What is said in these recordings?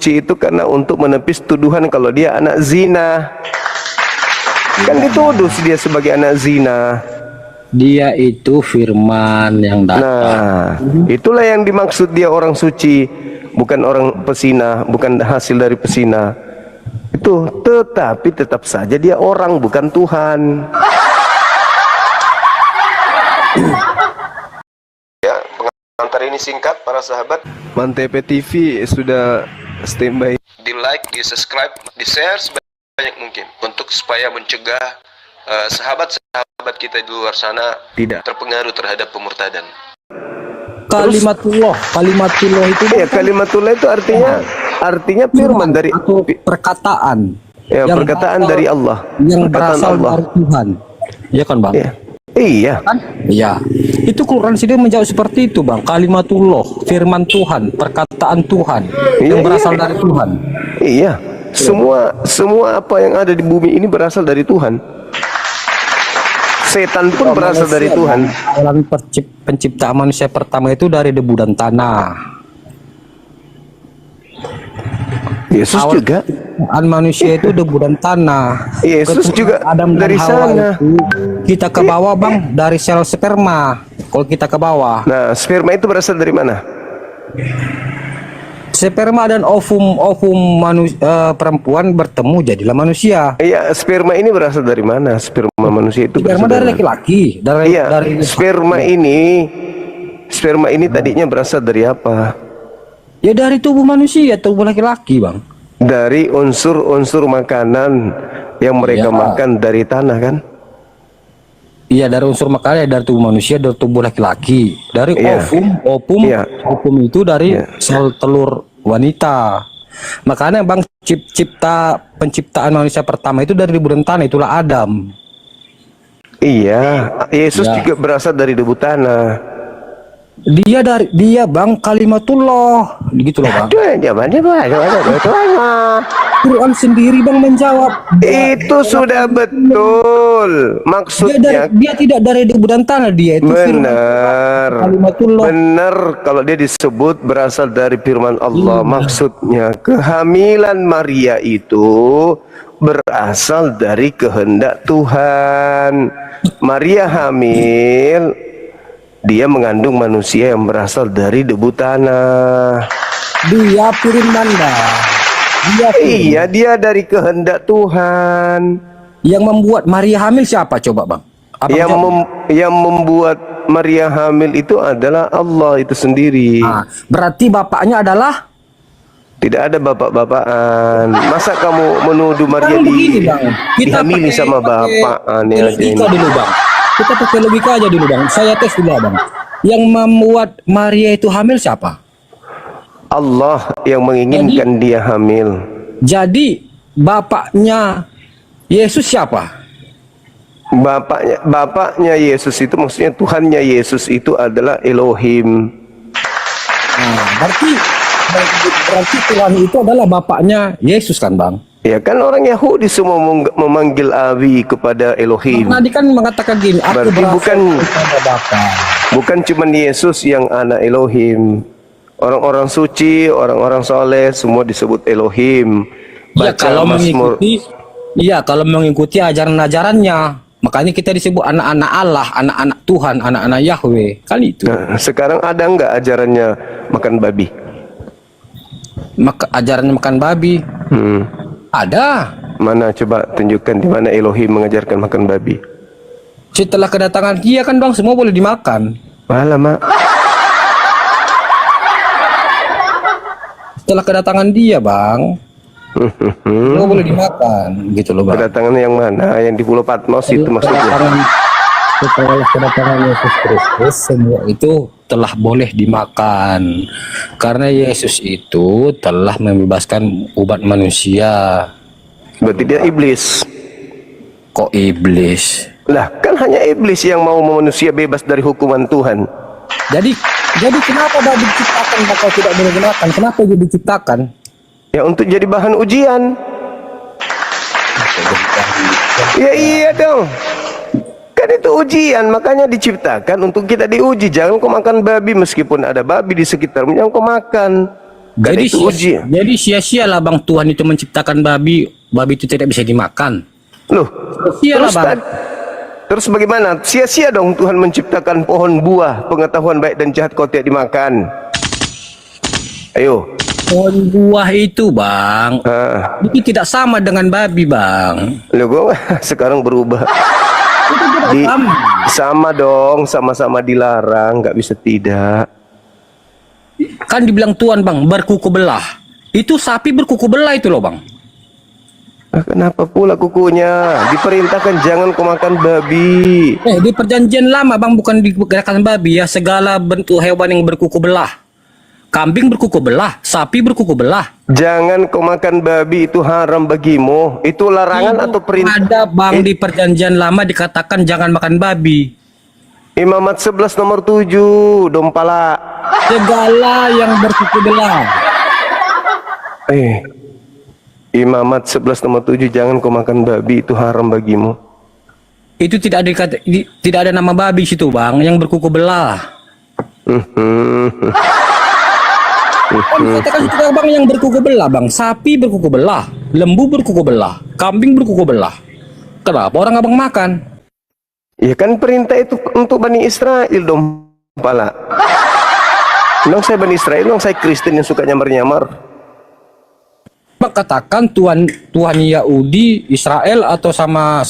suci itu karena untuk menepis tuduhan kalau dia anak zina. Kan dituduh dia sebagai anak zina. Dia itu firman yang datang. Nah, itulah yang dimaksud dia orang suci, bukan orang pesina, bukan hasil dari pesina. Itu, tetapi tetap saja dia orang, bukan Tuhan. Ya, pengantar ini singkat para sahabat. Mantep TV sudah standby. Di like, di subscribe, di share sebanyak mungkin untuk supaya mencegah sahabat-sahabat kita di luar sana tidak terpengaruh terhadap pemurtadan. Kalimatullah itu ya, kalimatullah itu artinya firman dari atau perkataan. Ya, perkataan dari Allah. Yang perkataan berasal Allah dari Tuhan. Iya kan, Bang? Ya. Iya. Kan? Iya. Itu Quran sini menjawab seperti itu, Bang. Kalimatullah, firman Tuhan, perkataan Tuhan yang berasal dari Tuhan. Iya. Semua apa yang ada di bumi ini berasal dari Tuhan. Setan pun berasal dari Tuhan. Alam penciptaan manusia pertama itu dari debu dan tanah. Yesus juga. Manusia itu debu dan tanah. Yesus juga Adam dari sana. Itu, kita ke bawah, Bang, dari sel sperma. Kalau kita ke bawah. Nah, sperma itu berasal dari mana? Sperma dan ovum perempuan bertemu jadilah manusia. Iya, sperma ini berasal dari mana? Sperma manusia itu Sperma dari laki-laki. Iya, sperma ini tadinya berasal dari apa? Ya dari tubuh manusia, tubuh laki-laki, Bang. Dari unsur-unsur makanan yang mereka makan dari tanah, kan? Iya, dari unsur makanan dari tubuh manusia, dari tubuh laki-laki. Dari ovum itu dari sel telur wanita. Makanya, Bang, penciptaan manusia pertama itu dari debu dan tanah, itulah Adam. Iya, Yesus juga berasal dari debu tanah. Dia Bang, kalimatullah, gitu loh, Bang. Quran sendiri, Bang, menjawab. Itu sudah betul. Maksudnya dia tidak dari debu dan tanah, dia itu benar. Benar kalau dia disebut berasal dari firman Allah. Maksudnya kehamilan Maria itu berasal dari kehendak Tuhan. Maria hamil, dia mengandung manusia yang berasal dari debu tanah. Dia firman, Iya, dia dari kehendak Tuhan. Yang membuat Maria hamil siapa coba, Bang? Yang membuat Maria hamil itu adalah Allah itu sendiri. Berarti bapaknya adalah? Tidak ada bapak-bapakan. Masa kamu menuduh Maria dihamili sama bapak? Aneh aja ini. Dulu, Bang. Kita pakai logika aja dulu, Bang. Saya tes dulu, Bang. Yang membuat Maria itu hamil siapa? Allah yang menginginkan dia hamil. Jadi bapaknya Yesus siapa? Bapaknya Yesus itu maksudnya Tuhannya Yesus itu adalah Elohim. Berarti Tuhan itu adalah bapaknya Yesus, kan, Bang? Ya kan, orang Yahudi semua memanggil Abi kepada Elohim. Tadi kan mengatakan gini, berarti bukan cuma Yesus yang anak Elohim. Orang-orang suci, orang-orang soleh semua disebut Elohim. Kalau mengikuti ajaran-ajarannya, makanya kita disebut anak-anak Allah, anak-anak Tuhan, anak-anak Yahweh. Kali itu. Nah, sekarang ada nggak ajarannya makan babi? Ajarannya makan babi? Ada. Mana, coba tunjukkan di mana Elohim mengajarkan makan babi. Setelah kedatangan dia, kan, Bang, semua boleh dimakan. Alamak. Setelah kedatangan dia, Bang, semua boleh dimakan, gitu loh, Bang. Kedatangan yang mana? Yang di Pulau Patmos itu maksudnya? Setelah kedatangan Yesus Kristus, semua itu telah boleh dimakan. Karena Yesus itu telah membebaskan umat manusia. Berarti dia iblis. Kok iblis? Lah, kan hanya iblis yang mau manusia bebas dari hukuman Tuhan. Jadi kenapa babi diciptakan bakal tidak boleh dimakan? Kenapa dia diciptakan? Ya, untuk jadi bahan ujian. Ya iya dong. Kan itu ujian, makanya diciptakan untuk kita diuji. Jangan kau makan babi meskipun ada babi di sekitarmu, jangan kau makan. Karena itu uji. Jadi sia-sialah bang Tuhan itu menciptakan babi itu tidak bisa dimakan. Loh, Sia-sialah bang. Terus bagaimana? Sia-sia dong Tuhan menciptakan pohon buah pengetahuan baik dan jahat kau tidak dimakan. Ayo. Pohon buah itu bang, itu tidak sama dengan babi bang. Loh, gua sekarang berubah. Itu tidak sama. Sama dong, sama-sama dilarang, nggak bisa tidak. Kan dibilang Tuhan bang, berkuku belah. Itu sapi berkuku belah itu loh bang. Kenapa pula kukunya? Diperintahkan jangan kau makan babi. Di perjanjian lama bang, bukan dikatakan babi ya, segala bentuk hewan yang berkuku belah. Kambing berkuku belah, sapi berkuku belah. Jangan kau makan babi, itu haram bagimu. Itu larangan atau perintah? Ada bang di perjanjian lama dikatakan jangan makan babi. Imamat 11 nomor 7, dompala. Segala yang berkuku belah. Imamat 11 nomor 7, jangan kau makan babi, itu haram bagimu. Itu tidak ada nama babi situ bang, yang berkuku belah. Katakan juga bang yang berkuku belah bang, sapi berkuku belah, lembu berkuku belah, kambing berkuku belah. Kenapa orang abang makan? Ya kan perintah itu untuk Bani Israel dong, pala. Memang saya Bani Israel, memang saya Kristen yang suka nyamar-nyamar. Bang katakan Tuhan Yahudi, Israel atau sama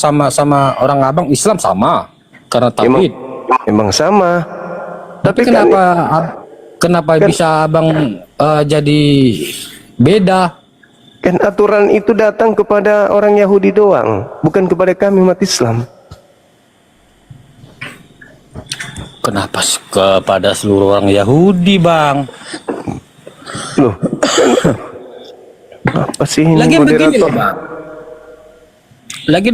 orang abang Islam sama karena tauhid. Emang sama. Tapi kenapa bisa abang jadi beda? Kan aturan itu datang kepada orang Yahudi doang, bukan kepada kami umat Islam. Kenapa kepada seluruh orang Yahudi bang? Loh, apa sih ini Lagian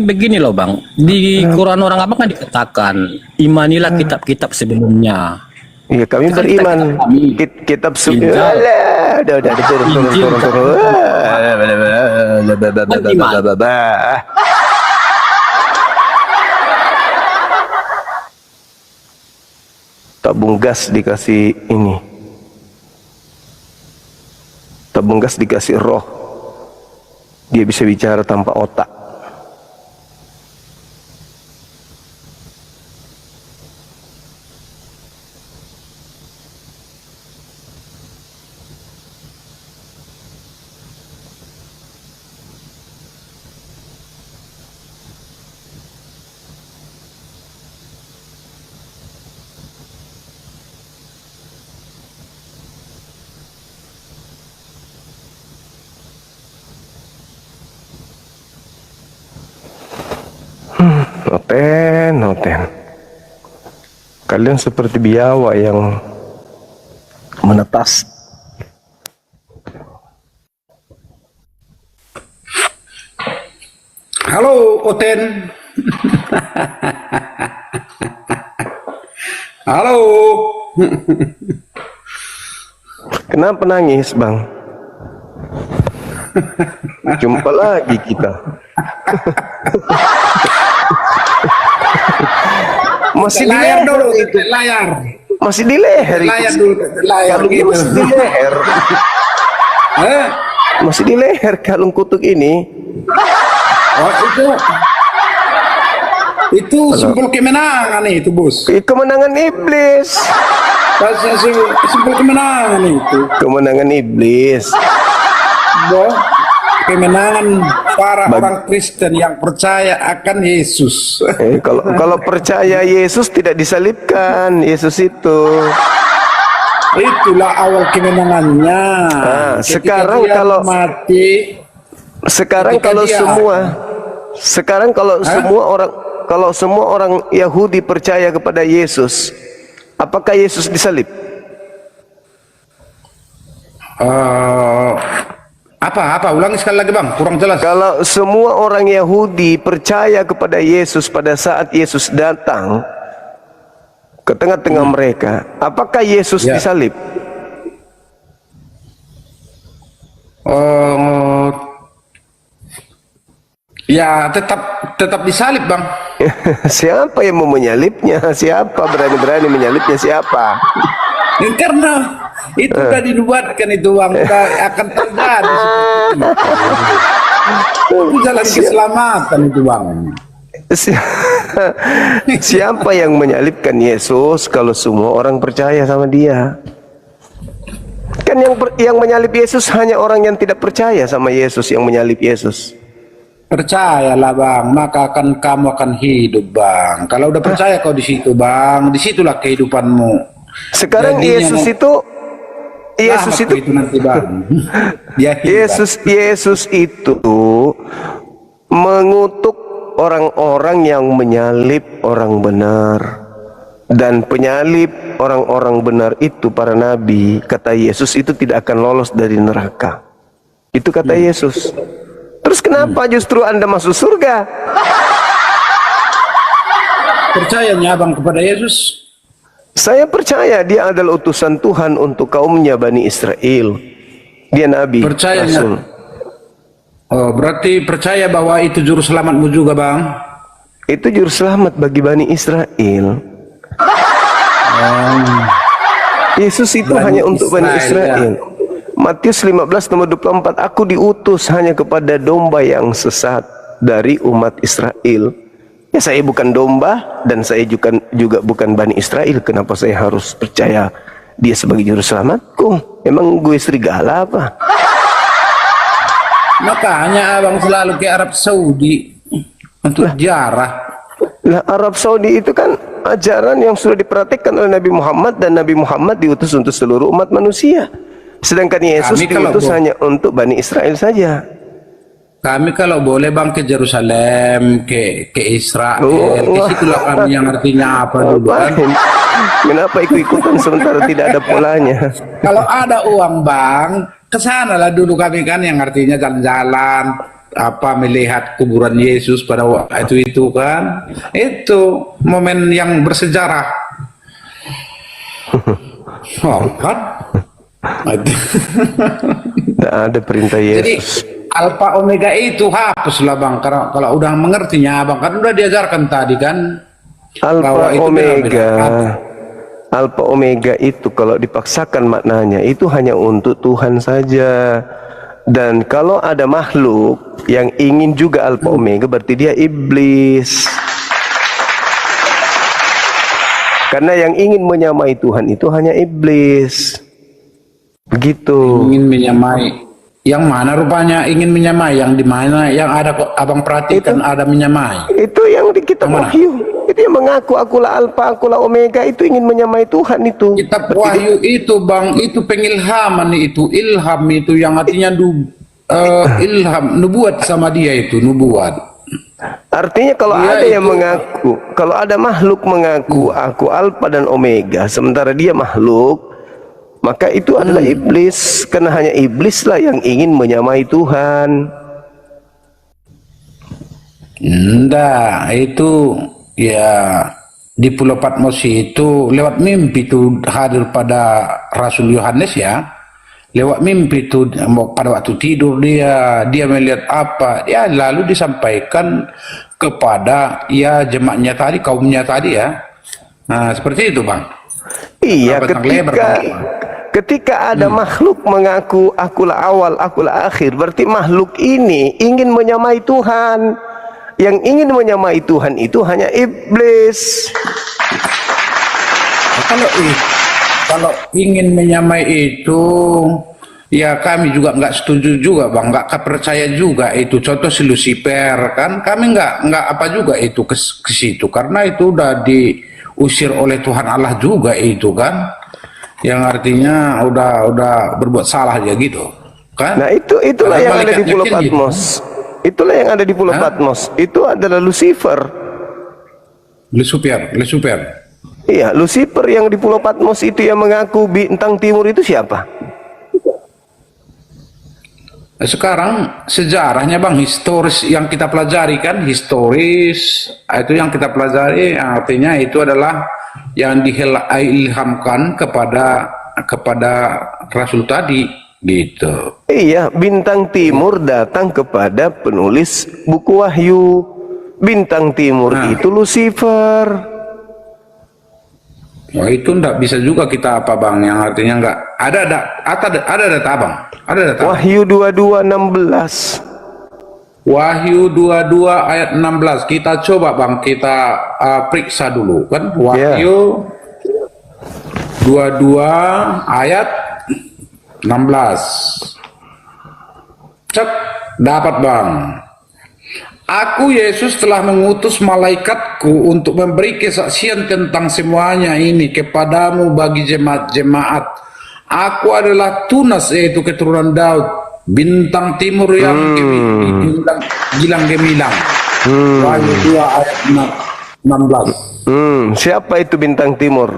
begini loh bang, di Quran orang abang kan dikatakan imanilah kitab-kitab sebelumnya. Iya, kami beriman kitab sebelumnya. Udah turun. Tabung gas dikasih ini, tabung gas dikasih roh, dia bisa bicara tanpa otak. Noten. Kalian seperti biawak yang menetas. Halo, Oten. Halo. Kenapa nangis, Bang? Jumpa lagi kita. Masih di layar leher dulu, itu. layar. Masih di leher Layar itu. dulu, layar Kalungnya gitu. masih di leher. Eh? Masih di leher kalung kutuk ini. Oh, itu simpul kemenangan itu, Bos. Kemenangan iblis. Simpul kemenangan itu. Kemenangan iblis. Boh, kemenangan para orang Kristen yang percaya akan Yesus. Kalau percaya Yesus tidak disalibkan, Yesus itu. Itulah awal kemenangannya. Nah, sekarang dia kalau mati, sekarang kalau dia, semua orang Yahudi percaya kepada Yesus, apakah Yesus disalib? Apa ulangi sekali lagi, Bang, kurang jelas. Kalau semua orang Yahudi percaya kepada Yesus pada saat Yesus datang ke tengah-tengah mereka, apakah Yesus disalib? Ya tetap disalib, Bang. Siapa yang mau menyalibnya? Siapa berani-berani menyalibnya? Siapa? Itu udah dinubuatkan itu bang, udah akan terjadi seperti itu. Itu jalan keselamatan itu bang. Si- Siapa yang menyalibkan Yesus kalau semua orang percaya sama dia? Kan yang menyalib Yesus hanya orang yang tidak percaya sama Yesus yang menyalib Yesus. Percayalah bang, maka kamu akan hidup bang. Kalau udah percaya kau di situ bang, disitulah kehidupanmu. Sekarang Jadinya Yesus selamat itu nanti bang. Dia hebat. Yesus itu mengutuk orang-orang yang menyalib orang benar, dan penyalib orang-orang benar itu para nabi, kata Yesus, itu tidak akan lolos dari neraka. Itu kata Yesus. Terus kenapa justru Anda masuk surga? Percayanya abang kepada Yesus? Saya percaya dia adalah utusan Tuhan untuk kaumnya Bani Israel. Dia nabi, Percayanya. rasul. Oh, berarti percaya bahwa itu juru selamatmu juga bang? Itu juru selamat bagi Bani Israel. Yesus itu Bani hanya untuk Bani Israel, Israel. Matius 15 nomor 24, aku diutus hanya kepada domba yang sesat dari umat Israel. Ya, saya bukan domba dan saya juga bukan Bani Israel. Kenapa saya harus percaya dia sebagai juru selamatku? Emang gue serigala apa? Makanya abang selalu ke Arab Saudi untuk ziarah. Nah, Arab Saudi itu kan ajaran yang sudah diperhatikan oleh Nabi Muhammad, dan Nabi Muhammad diutus untuk seluruh umat manusia. Sedangkan Yesus diutus hanya untuk Bani Israel saja. Kami kalau boleh bang ke Jerusalem, ke Israel, ke situlah kami yang artinya apa dulu kan? Kenapa ikut-ikutan sementara tidak ada polanya? Kalau ada uang bang, kesana lah dulu kami kan, yang artinya jalan-jalan, apa melihat kuburan Yesus pada waktu itu kan, itu momen yang bersejarah. Oh kan? Tidak ada perintah Jadi Yesus. Alfa Omega itu hapuslah bang, karena kalau udah mengertinya abang kan udah diajarkan tadi kan. Alfa itu Omega. Alfa Omega itu kalau dipaksakan maknanya itu hanya untuk Tuhan saja. Dan kalau ada makhluk yang ingin juga Alfa Omega, berarti dia iblis. Karena yang ingin menyamai Tuhan itu hanya iblis. Begitu. Ingin menyamai. Yang mana rupanya ingin menyamai? Yang di mana yang ada kok abang perhatikan ada menyamai? Itu yang di kitab Wahyu. Itu yang mengaku akulah Alfa, akulah Omega, itu ingin menyamai Tuhan itu. Kitab Wahyu itu bang, itu pengilhaman itu, ilham itu yang artinya ilham, nubuat sama dia itu, nubuat. Artinya kalau Dia ada yang itu mengaku, kalau ada makhluk mengaku aku Alfa dan Omega, sementara dia makhluk, maka itu adalah iblis. Karena hanya iblislah yang ingin menyamai Tuhan. Enggak, itu ya di Pulau Patmos itu lewat mimpi itu hadir pada Rasul Yohanes ya. Lewat mimpi itu pada waktu tidur dia melihat apa, ya lalu disampaikan kepada ya jemaatnya tadi, kaumnya tadi ya. Nah, seperti itu bang. Iya, Lebar, ketika ada makhluk mengaku akulah awal, akulah akhir, berarti makhluk ini ingin menyamai Tuhan. Yang ingin menyamai Tuhan itu hanya iblis. Kalau ingin menyamai itu, ya kami juga nggak setuju juga bang, nggak percaya juga itu. Contoh si Lucifer kan, kami nggak apa juga itu ke situ, karena itu udah diusir oleh Tuhan Allah juga itu kan, yang artinya udah berbuat salah ya gitu kan. Nah itulah yang ada di Pulau Patmos. Gitu. Itulah yang ada di Pulau Patmos. Itu adalah Lucifer. Lucifer. Iya, Lucifer yang di Pulau Patmos itu yang mengaku bintang timur itu siapa? Sekarang sejarahnya bang, historis yang kita pelajari kan, historis itu yang kita pelajari, artinya itu adalah yang diilhamkan kepada Rasul tadi gitu. Iya, bintang timur datang kepada penulis buku Wahyu. Bintang timur itu Lucifer. Wah, itu enggak bisa juga kita apa bang, yang artinya enggak ada data bang, ada data. Wahyu 22:16. Wahyu 22 ayat 16 kita coba bang, kita periksa dulu kan. Wahyu 22 ayat 16. Cek, dapat bang. Aku Yesus telah mengutus malaikatku untuk memberi kesaksian tentang semuanya ini kepadamu bagi jemaat-jemaat. Aku adalah Tunas, yaitu keturunan Daud, bintang timur yang gilang gemilang. Wahyu 2 ayat 16. Siapa itu bintang timur?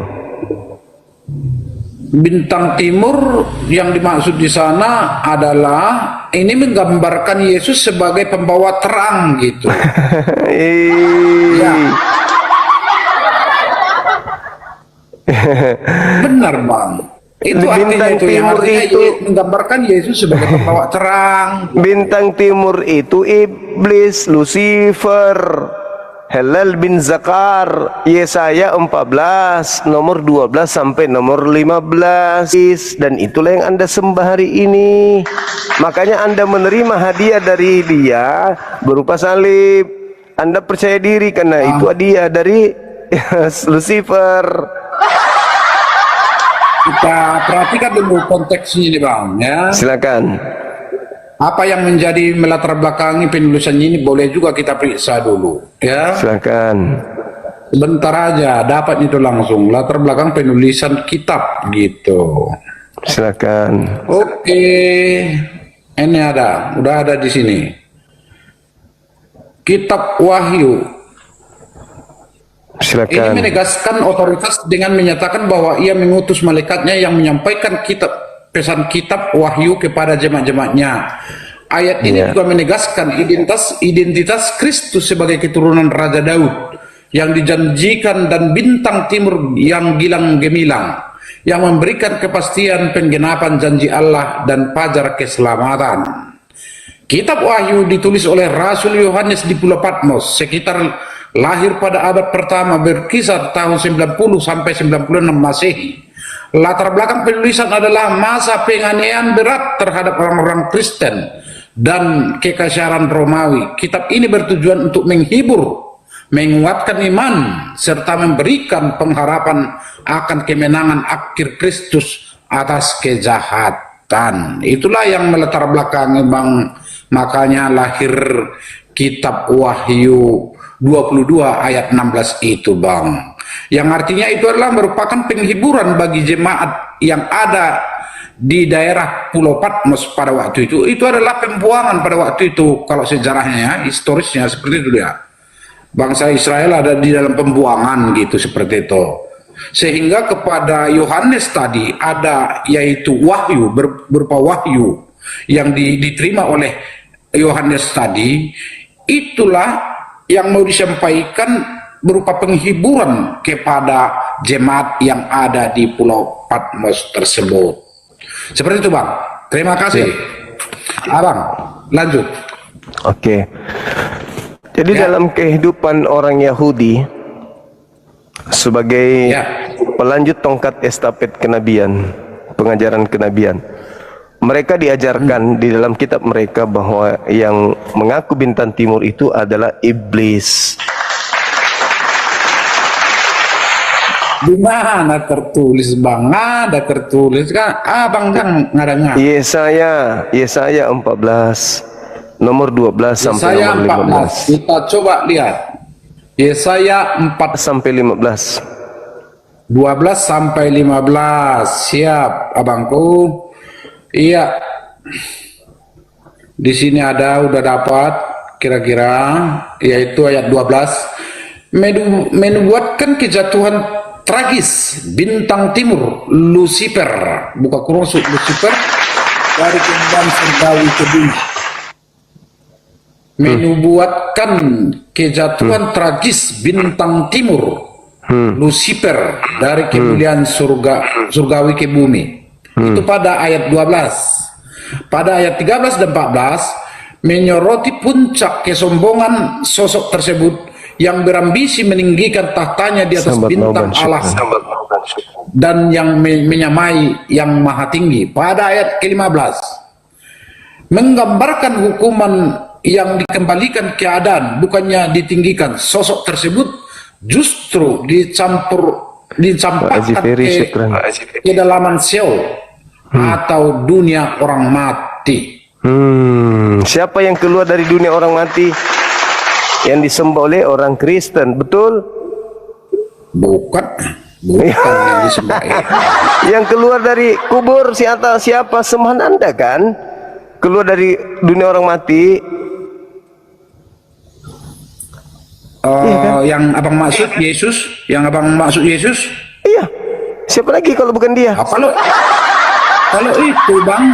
Bintang timur yang dimaksud di sana adalah ini menggambarkan Yesus sebagai pembawa terang gitu. Ya. Benar bang. Itu artinya itu, yang artinya itu menggambarkan Yesus sebagai pembawa terang. Bintang timur itu iblis, Lucifer, Helal bin Zakar, Yesaya 14 nomor 12 sampai nomor 15. Dan itulah yang Anda sembah hari ini. Makanya Anda menerima hadiah dari dia berupa salib. Anda percaya diri karena itu hadiah dari Lucifer. Kita perhatikan dulu konteksnya ini bang ya. Silakan. Apa yang menjadi melatar belakangi penulisan ini boleh juga kita periksa dulu ya. Silakan. Sebentar aja dapat itu langsung latar belakang penulisan kitab gitu. Silakan. Oke, ini udah ada di sini. Kitab Wahyu. Silakan. Ini menegaskan otoritas dengan menyatakan bahwa ia mengutus malaikatnya yang menyampaikan pesan kitab Wahyu kepada jemaat-jemaatnya. Ayat ini juga menegaskan identitas Kristus sebagai keturunan Raja Daud yang dijanjikan dan bintang timur yang gilang gemilang yang memberikan kepastian penggenapan janji Allah dan fajar keselamatan. Kitab Wahyu ditulis oleh Rasul Yohanes di Pulau Patmos sekitar lahir pada abad pertama, berkisar tahun 90 sampai 96 Masehi. Latar belakang penulisan adalah masa penganiayaan berat terhadap orang-orang Kristen dan kekaisaran Romawi. Kitab ini bertujuan untuk menghibur, menguatkan iman, serta memberikan pengharapan akan kemenangan akhir Kristus atas kejahatan. Itulah yang melatar belakangi bang, makanya lahir kitab Wahyu 22 ayat 16 itu bang. Yang artinya itu adalah merupakan penghiburan bagi jemaat yang ada di daerah Pulau Patmos pada waktu itu. Itu adalah pembuangan pada waktu itu, kalau sejarahnya ya, historisnya seperti itu ya. Bangsa Israel ada di dalam pembuangan gitu, seperti itu. Sehingga kepada Yohanes tadi ada yaitu wahyu, berupa wahyu yang diterima oleh Yohanes tadi. Itulah yang mau disampaikan berupa penghiburan kepada jemaat yang ada di Pulau Patmos tersebut. Seperti itu bang. Terima kasih. Abang, lanjut. Oke. Jadi dalam kehidupan orang Yahudi sebagai pelanjut tongkat estafet kenabian, pengajaran kenabian, mereka diajarkan di dalam kitab mereka bahwa yang mengaku bintang timur itu adalah iblis. Di mana tertulis bang? Ada tertulis kan? Abang kan ngadang. Yesaya 14 nomor 12 sampai nomor 15. Kita coba lihat. Yesaya 4 sampai 15. 12 sampai 15. Siap abangku. Iya. Di sini ada udah dapat kira-kira yaitu ayat 12. Menubuatkan kejatuhan tragis bintang timur Lucifer, buka kurung Lucifer, dari kembang surgawi ke bumi. Menubuatkan kejatuhan tragis bintang timur Lucifer dari kemuliaan surgawi ke bumi. Itu pada ayat 12. Pada ayat 13 dan 14 menyoroti puncak kesombongan sosok tersebut yang berambisi meninggikan tahtanya di atas bintang Allah dan yang menyamai yang maha tinggi. Pada ayat ke-15 menggambarkan hukuman yang dikembalikan keadaan, bukannya ditinggikan. Sosok tersebut justru dicampakkan ke kedalaman Sheol atau dunia orang mati. Siapa yang keluar dari dunia orang mati? Yang disembah oleh orang Kristen, betul? Bukan yang disembah. Yang keluar dari kubur siapa sembahan Anda kan? Keluar dari dunia orang mati. Iya kan? Yang abang maksud Yesus, Iya. Siapa lagi kalau bukan dia? Kalau itu bang,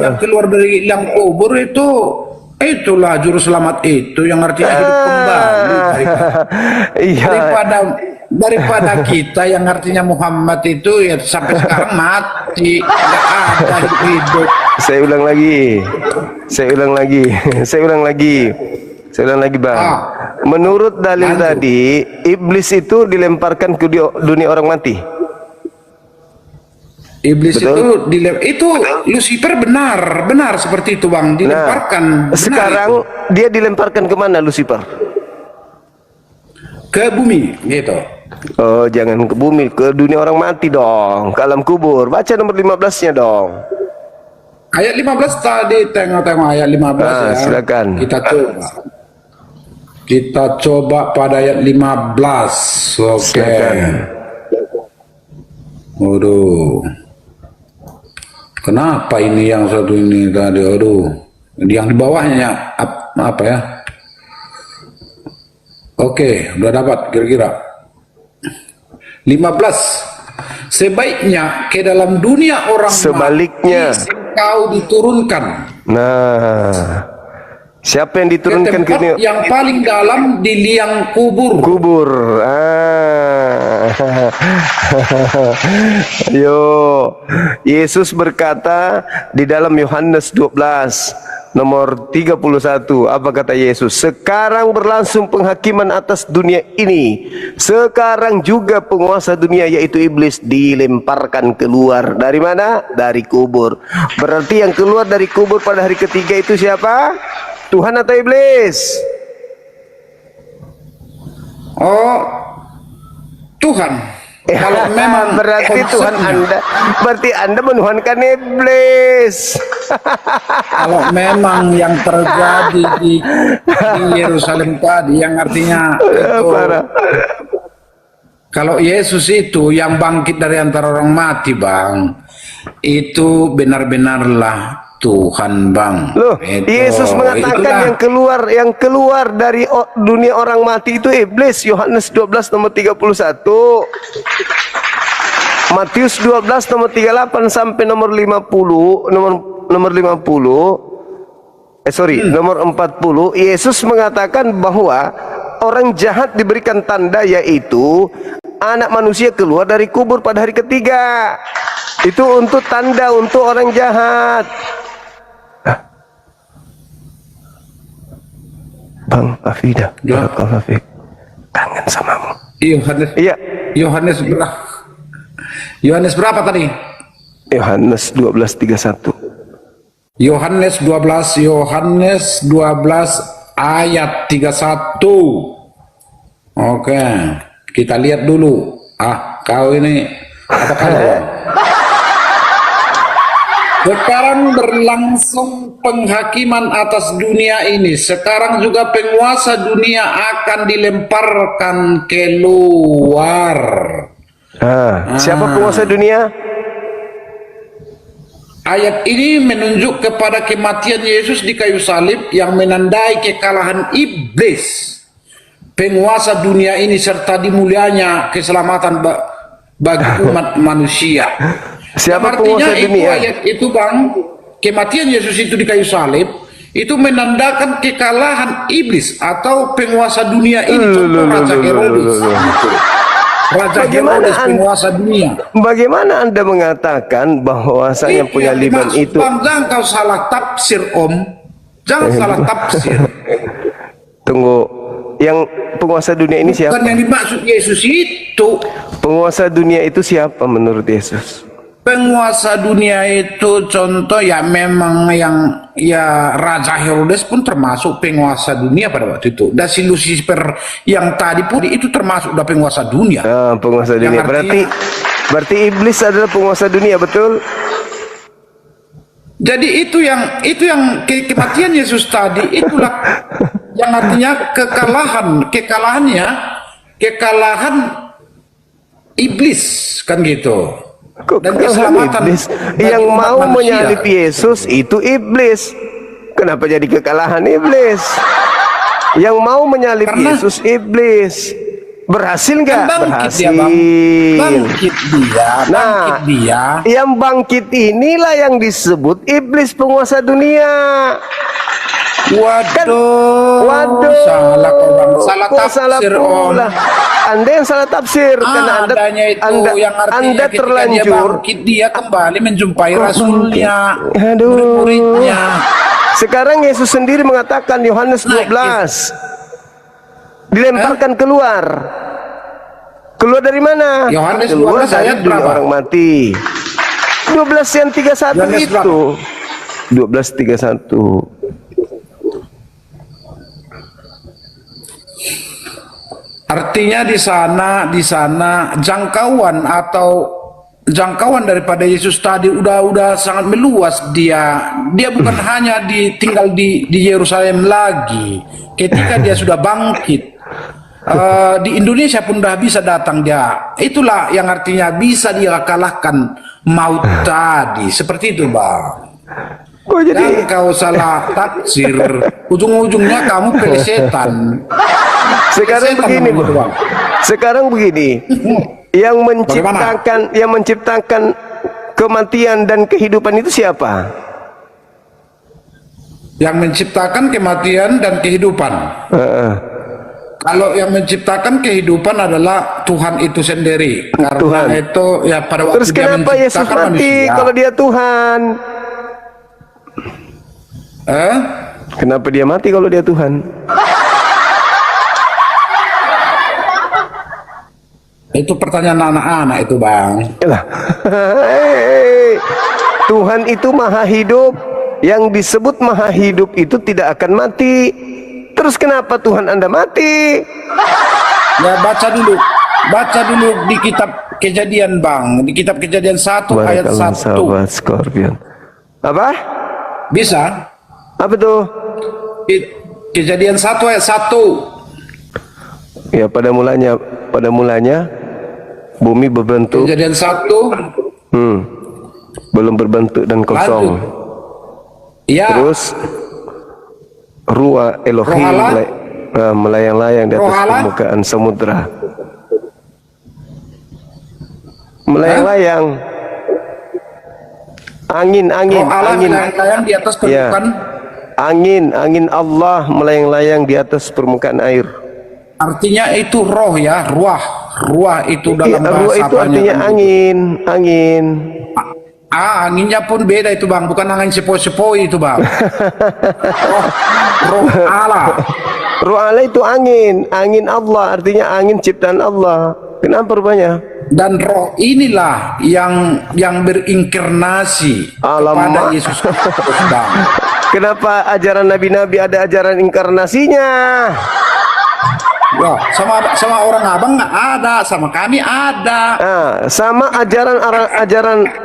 yang keluar dari liang kubur itulah juru selamat itu yang artinya hidup kembali. Iya. Daripada kita yang artinya Muhammad itu ya sampai sekarang mati, nggak ada hidup. Saya ulang lagi bang. Menurut dalil tadi, iblis itu dilemparkan ke dunia orang mati. Iblis Betul? itu Lucifer benar seperti itu bang, dilemparkan. Sekarang dia dilemparkan kemana Lucifer? Ke bumi gitu. Oh, jangan ke bumi, ke dunia orang mati dong, ke alam kubur. Baca nomor 15-nya dong. Ayat 15 tadi, tengok ayat 15 ya. Silakan. Kita coba pada ayat 15. Oke. Waduh. Kenapa ini yang satu ini tadi? Aduh. Yang di bawahnya apa ya? Oke, udah dapat kira-kira. 15. Sebaiknya ke dalam dunia orang sebaliknya mati engkau diturunkan. Nah, siapa yang diturunkan ke dunia? Yang paling dalam di liang kubur. Yo, Yesus berkata di dalam Yohanes 12 nomor 31, apa kata Yesus? Sekarang berlangsung penghakiman atas dunia ini. Sekarang juga penguasa dunia yaitu iblis dilemparkan keluar. Dari mana? Dari kubur. Berarti yang keluar dari kubur pada hari ketiga itu siapa? Tuhan atau iblis? Oh, Tuhan. Kalau memang berarti Tuhan Anda menuhankan iblis. Kalau memang yang terjadi di Yerusalem tadi yang artinya itu, kalau Yesus itu yang bangkit dari antara orang mati bang, itu benar-benarlah Tuhan bang. Loh, Yesus mengatakan yang keluar dari dunia orang mati itu iblis. Yohanes 12 nomor 31, Matius 12 nomor 38 sampai nomor 50, nomor 40, Yesus mengatakan bahwa orang jahat diberikan tanda, yaitu anak manusia keluar dari kubur pada hari ketiga. Itu untuk tanda untuk orang jahat. Bang Afida, barakallahu fiik. Kangen samamu. Yohanes berapa tadi? Yohanes 12:31. Yohanes 12 ayat 31. Oke, kita lihat dulu. Kau ini apa kabar? Sekarang berlangsung penghakiman atas dunia ini. Sekarang juga penguasa dunia akan dilemparkan keluar. Siapa penguasa dunia? Ayat ini menunjuk kepada kematian Yesus di kayu salib yang menandai kekalahan iblis, penguasa dunia ini, serta dimulianya keselamatan bagi umat manusia. Siapa penguasa dunia? Ayat itu bang, kematian Yesus itu di kayu salib itu menandakan kekalahan iblis atau penguasa dunia ini. Contoh Raja Herodes. Raja Herodes penguasa dunia. Bagaimana Anda mengatakan bahwasanya penyaliban itu? Bang, jangan kau salah tafsir Om. Jangan salah tafsir. Tunggu, yang penguasa dunia ini siapa? Bukan yang dimaksud Yesus itu. Penguasa dunia itu siapa menurut Yesus? Penguasa dunia itu contoh ya memang yang ya Raja Herodes pun termasuk penguasa dunia pada waktu itu. Dan si Lucifer yang tadi pun itu termasuk udah penguasa dunia. Penguasa dunia. Berarti iblis adalah penguasa dunia, betul? Jadi itu yang kematian Yesus tadi itulah yang artinya kekalahan iblis kan gitu. Dan keselamatan iblis yang mau menyalib Yesus itu iblis. Kenapa jadi kekalahan iblis? Yang mau menyalib Yesus iblis. Berhasil nggak? Berhasil. Bangkit dia. Yang bangkit inilah yang disebut iblis penguasa dunia. Waduh, salah tafsir Om. Anda yang salah tafsir karena Anda terlanjur dia kembali menjumpai Rasulnya, murid-muridnya. Sekarang Yesus sendiri mengatakan Yohanes 12 dilemparkan keluar. Keluar dari mana? Yohanes keluar 12 dari ayat dunia berapa? orang mati. 12 yang 31 itu. 12:31. Artinya di sana jangkauan daripada Yesus tadi udah sangat meluas. Dia bukan hanya tinggal di Yerusalem lagi. Ketika dia sudah bangkit, di Indonesia pun udah bisa datang dia. Itulah yang artinya bisa dia kalahkan maut tadi. Seperti itu, Bang. Dan kau salah taksir, ujung-ujungnya kamu pilih setan. Sekarang begini, yang menciptakan kematian dan kehidupan itu siapa? Yang menciptakan kematian dan kehidupan. Kalau yang menciptakan kehidupan adalah Tuhan itu sendiri. Karena Tuhan itu ya pada waktu terus dia kenapa Yesus mati manusia, kalau dia Tuhan? Kenapa dia mati kalau dia Tuhan? Itu pertanyaan anak-anak itu, Bang. Tuhan itu maha hidup. Yang disebut maha hidup itu tidak akan mati. Terus kenapa Tuhan Anda mati? Ya baca dulu di kitab Kejadian, Bang. Di kitab Kejadian 1 ayat 1. Scorpion. Apa? Bisa? Apa tuh? Kejadian 1 ayat 1. Ya, pada mulanya bumi berbentuk. Kejadian 1 belum berbentuk dan kosong. Ya. Terus Ruah Elohim melayang-layang di atas permukaan samudra. Melayang-layang. Angin melayang-layang di atas permukaan. Angin Allah melayang-layang di atas permukaan air. Artinya itu roh ya, ruah itu dalam bahasa ruah itu artinya angin. Anginnya pun beda itu, Bang, bukan angin sepoi-sepoi itu, Bang. roh Allah. Roh Allah itu angin Allah, artinya angin ciptaan Allah. Kenapa rupanya? Dan roh inilah yang berinkarnasi kepada Yesus Kristus, Bang. Kenapa ajaran nabi-nabi ada ajaran inkarnasinya? Wah, sama orang abang nggak ada, sama kami ada. Sama ajaran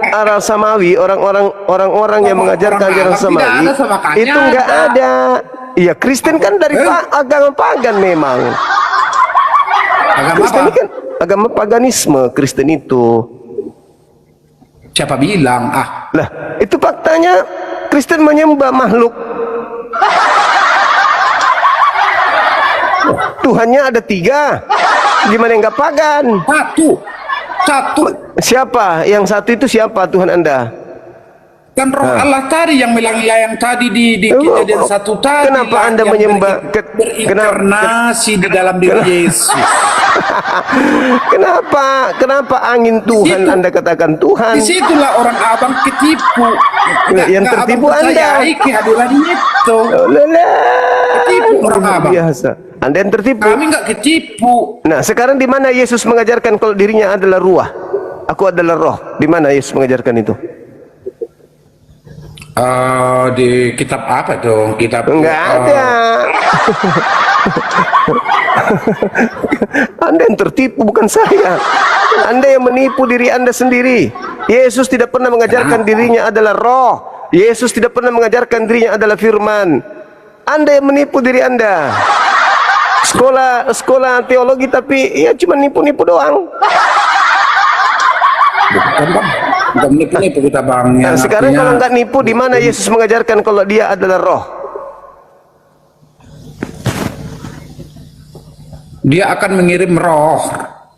arah samawi, orang-orang yang mengajarkan ajaran samawi itu nggak ada. Iya, Kristen kan dari agama pagan memang. Agama Kristen apa? kan agama paganisme, Kristen itu. Siapa bilang? Lah, itu faktanya Kristen menyembah makhluk. Tuhannya ada 3. Gimana nggak pagan? Satu. Siapa? Yang satu itu siapa Tuhan Anda? Kan roh Allah tadi yang melayang tadi di Kejadian 1 tadi. Kenapa Anda menyembah berinkarnasi di dalam diri Yesus? Kenapa angin Tuhan Anda katakan Tuhan? Disitulah orang abang ketipu. Yang tertipu Anda. Kehadiran itu. Ketipu orang abang. Biasa. Anda yang tertipu. Kami nggak ketipu. Nah, sekarang di mana Yesus mengajarkan kalau dirinya adalah ruah? Aku adalah roh. Di mana Yesus mengajarkan itu? Di kitab apa tuh? Kitab Enggak ada. Anda yang tertipu, bukan saya. Anda yang menipu diri Anda sendiri. Yesus tidak pernah mengajarkan dirinya adalah roh. Yesus tidak pernah mengajarkan dirinya adalah firman. Anda yang menipu diri Anda. Sekolah teologi tapi ya cuma nipu-nipu doang. Bukan bang, bukan nipu-nipu kita bang. Nah, sekarang kalau nggak nipu, di mana Yesus mengajarkan kalau dia adalah roh? Dia akan mengirim roh,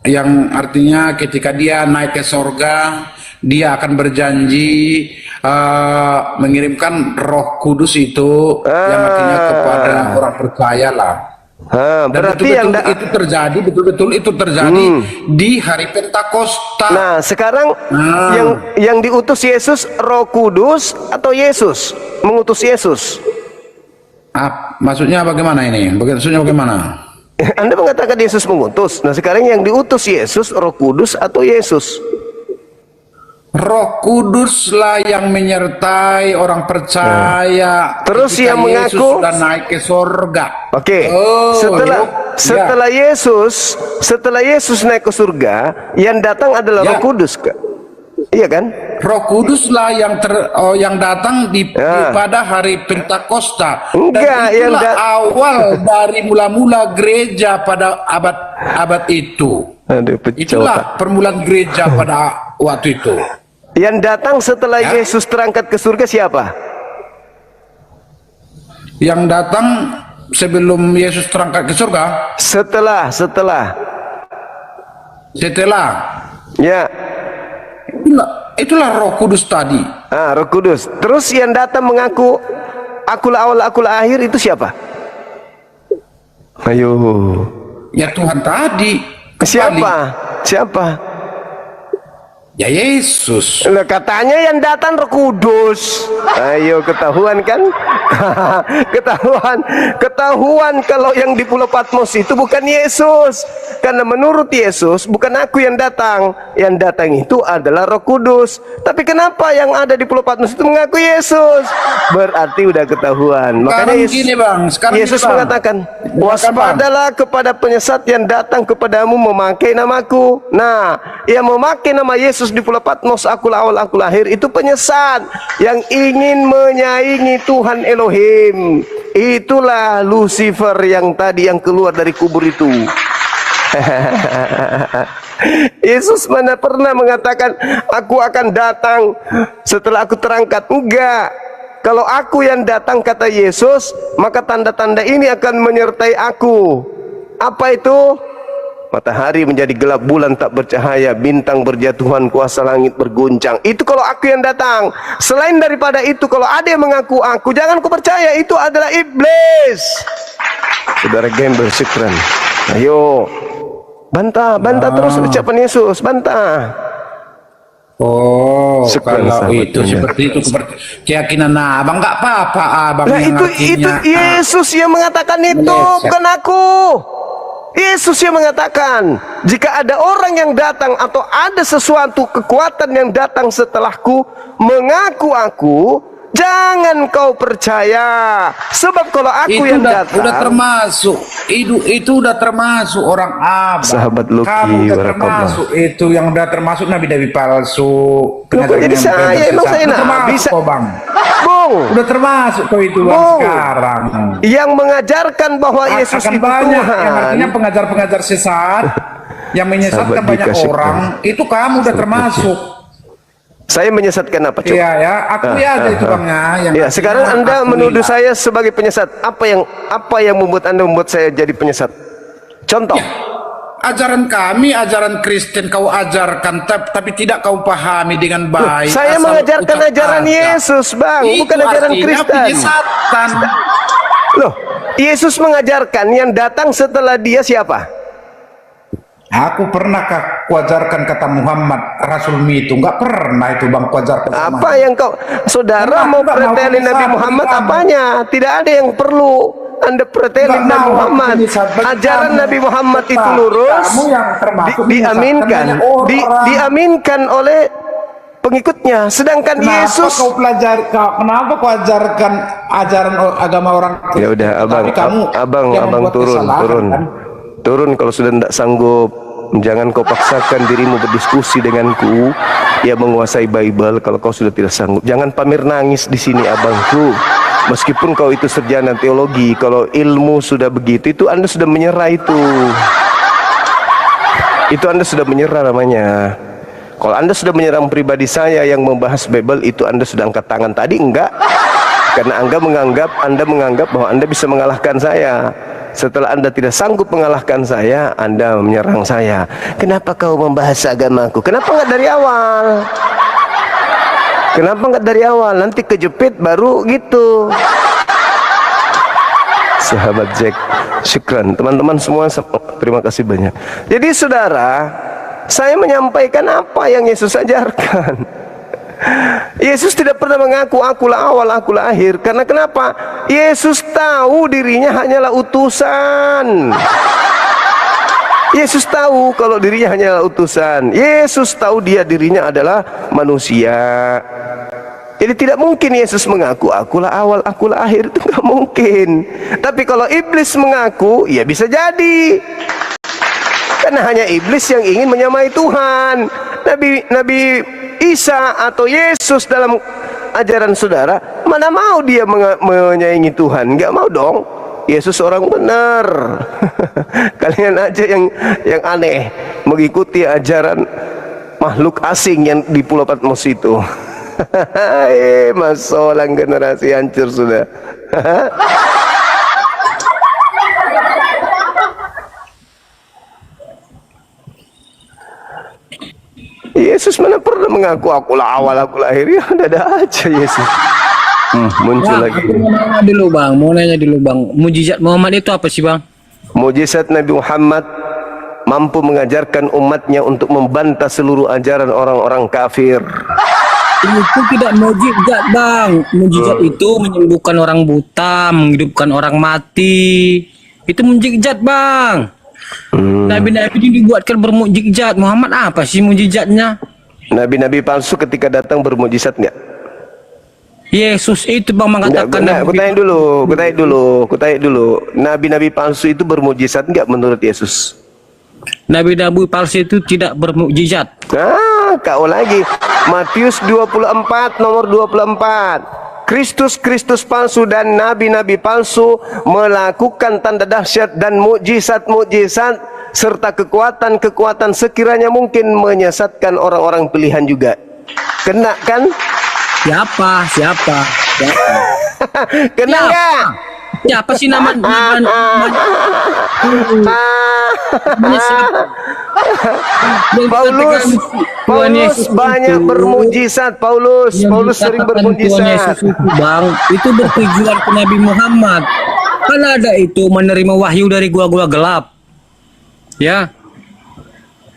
yang artinya ketika dia naik ke sorga, dia akan berjanji mengirimkan Roh Kudus itu, yang artinya kepada orang percaya lah. Dan Berarti betul-betul itu terjadi di hari Pentakosta. Nah, sekarang yang diutus Yesus Roh Kudus atau Yesus mengutus Yesus? Maksudnya bagaimana ini? Maksudnya bagaimana? Anda mengatakan Yesus mengutus. Nah, sekarang yang diutus Yesus Roh Kudus atau Yesus? Roh Kuduslah yang menyertai orang percaya. Terus yang Yesus mengaku sudah naik ke surga. Oke. Setelah Yesus naik ke surga, yang datang adalah Roh Kudus, Kak. Iya kan? Roh Kuduslah yang datang pada hari Pentakosta. Enggak, dan itulah awal dari mula-mula gereja pada abad itu. Itulah permulaan gereja pada waktu itu. Yang datang setelah Yesus terangkat ke surga siapa? Yang datang sebelum Yesus terangkat ke surga? Setelah. Ya. Itulah Roh Kudus tadi. Roh Kudus. Terus yang datang mengaku akulah awal, akulah akhir itu siapa? Ayo. Ya Tuhan tadi. Siapa? Ya Yesus. Nah, katanya yang datang Roh Kudus. Ayo, ketahuan kan? Ketahuan kalau yang di Pulau Patmos itu bukan Yesus. Karena menurut Yesus bukan aku yang datang. Yang datang itu adalah Roh Kudus. Tapi kenapa yang ada di Pulau Patmos itu mengaku Yesus? Berarti udah ketahuan. Makanya Yesus mengatakan, waspadalah kepada penyesat yang datang kepadamu memakai namaku. Nah, yang memakai nama Yesus di Pulau Patmos, akulah awal, akulah akhir, itu penyesat yang ingin menyaingi Tuhan Elohim. Itulah Lucifer yang tadi yang keluar dari kubur itu. Yesus mana pernah mengatakan aku akan datang setelah aku terangkat? Enggak. Kalau aku yang datang, kata Yesus, maka tanda-tanda ini akan menyertai aku. Apa itu? Matahari menjadi gelap, bulan tak bercahaya, bintang berjatuhan, kuasa langit berguncang. Itu kalau aku yang datang. Selain daripada itu, kalau ada yang mengaku aku, jangan ku percaya, itu adalah iblis. Saudara gembel, syukran. Ayo, bantah terus ucapan Yesus, bantah. Kalau itu seperti itu keyakinan abang, nggak apa-apa abang. Nah, itu Yesus yang mengatakan itu, bukan aku. Yesus yang mengatakan, jika ada orang yang datang atau ada sesuatu kekuatan yang datang setelahku mengaku aku, jangan kau percaya. Sebab kalau aku itu yang datang, udah termasuk itu udah termasuk orang abang. Sahabat Luki, kamu udah termasuk itu yang udah termasuk nabi-nabi palsu. Jadi saya emang saya bisa, bang. Bung, udah termasuk kau itu bang sekarang. Yang mengajarkan bahwa Yesus itu banyak, Tuhan. Yang artinya pengajar-pengajar sesat yang menyesatkan banyak orang. Itu kamu udah termasuk. Saya menyesatkan apa? Coba? Iya ya, aku aja itu bang ya. Ya, sekarang Anda menuduh saya sebagai penyesat. Apa yang membuat Anda membuat saya jadi penyesat? Contoh. Ya, ajaran kami, ajaran Kristen kau ajarkan, tapi tidak kau pahami dengan baik. Saya mengajarkan ajaran Yesus, bang, itu bukan ajaran Kristen. Penyesatan. Loh, Yesus mengajarkan yang datang setelah dia siapa? Aku pernah kuajarkan kata Muhammad Rasul itu? Enggak pernah itu bang kuajarkan. Apa yang kau saudara mau pretelin Nabi Muhammad apanya? Tidak ada yang perlu. Anda pretelin Nabi Muhammad. Ajaran Nabi Muhammad itu lurus, diaminkan, diaminkan oleh pengikutnya. Sedangkan Yesus, kenapa kau ajarkan ajaran agama orang? Ya udah, abang turun kalau sudah tidak sanggup. Jangan kau paksakan dirimu berdiskusi denganku yang menguasai Bible kalau kau sudah tidak sanggup. Jangan pamer nangis di sini, abangku. Meskipun kau itu sarjana teologi, kalau ilmu sudah begitu, itu Anda sudah menyerah itu. Itu Anda sudah menyerah namanya. Kalau Anda sudah menyerang pribadi saya yang membahas Bible, itu Anda sudah angkat tangan. Tadi enggak. Karena Anda menganggap bahwa Anda bisa mengalahkan saya. Setelah Anda tidak sanggup mengalahkan saya, Anda menyerang saya. Kenapa kau membahas agamaku? Kenapa enggak dari awal? Kenapa enggak dari awal? Nanti kejepit baru gitu. Sahabat Jack, syukran. Teman-teman semua, terima kasih banyak. Jadi saudara, saya menyampaikan apa yang Yesus ajarkan. Yesus tidak pernah mengaku akulah awal, akulah akhir. Karena kenapa? Yesus tahu dirinya hanyalah utusan. Yesus tahu kalau dirinya hanyalah utusan. Yesus tahu dirinya adalah manusia. Jadi tidak mungkin Yesus mengaku akulah awal, akulah akhir. Itu nggak mungkin. Tapi kalau iblis mengaku, ya bisa jadi. Karena hanya iblis yang ingin menyamai Tuhan. Nabi Isa atau Yesus dalam ajaran saudara, mana mau dia menyaingi Tuhan? Enggak mau dong. Yesus orang benar. Kalian aja yang aneh mengikuti ajaran makhluk asing yang di Pulau Patmos itu. Masalah generasi hancur sudah. Yesus mana pernah mengaku akulah awal, akulah akhir. Ya ada aja Yesus. Muncul lagi. Mau nanya dulu bang, mujizat Muhammad itu apa sih bang? Mujizat Nabi Muhammad mampu mengajarkan umatnya untuk membantah seluruh ajaran orang-orang kafir. Itu tidak mujizat bang. Mujizat itu menyembuhkan orang buta, menghidupkan orang mati. Itu mujizat bang. Nabi-nabi ini dibuatkan bermukjizat. Muhammad apa sih mukjizatnya? Nabi-nabi palsu ketika datang bermukjizat enggak? Yesus itu bang mengatakan. Aku tanya dulu. Nabi-nabi palsu itu bermukjizat enggak menurut Yesus? Nabi-nabi palsu itu tidak bermukjizat. Kau lagi. Matius 24 nomor 24. Kristus palsu dan nabi-nabi palsu melakukan tanda dahsyat dan mukjizat-mukjizat serta kekuatan-kekuatan sekiranya mungkin menyesatkan orang-orang pilihan juga. Kena kan? Siapa? Kena enggak? Siapa sih Paulus banyak bermujizat. Paulus sering bermujizat. Bang, itu bertujuan ke Nabi Muhammad. Kan ada itu menerima wahyu dari gua-gua gelap. Ya.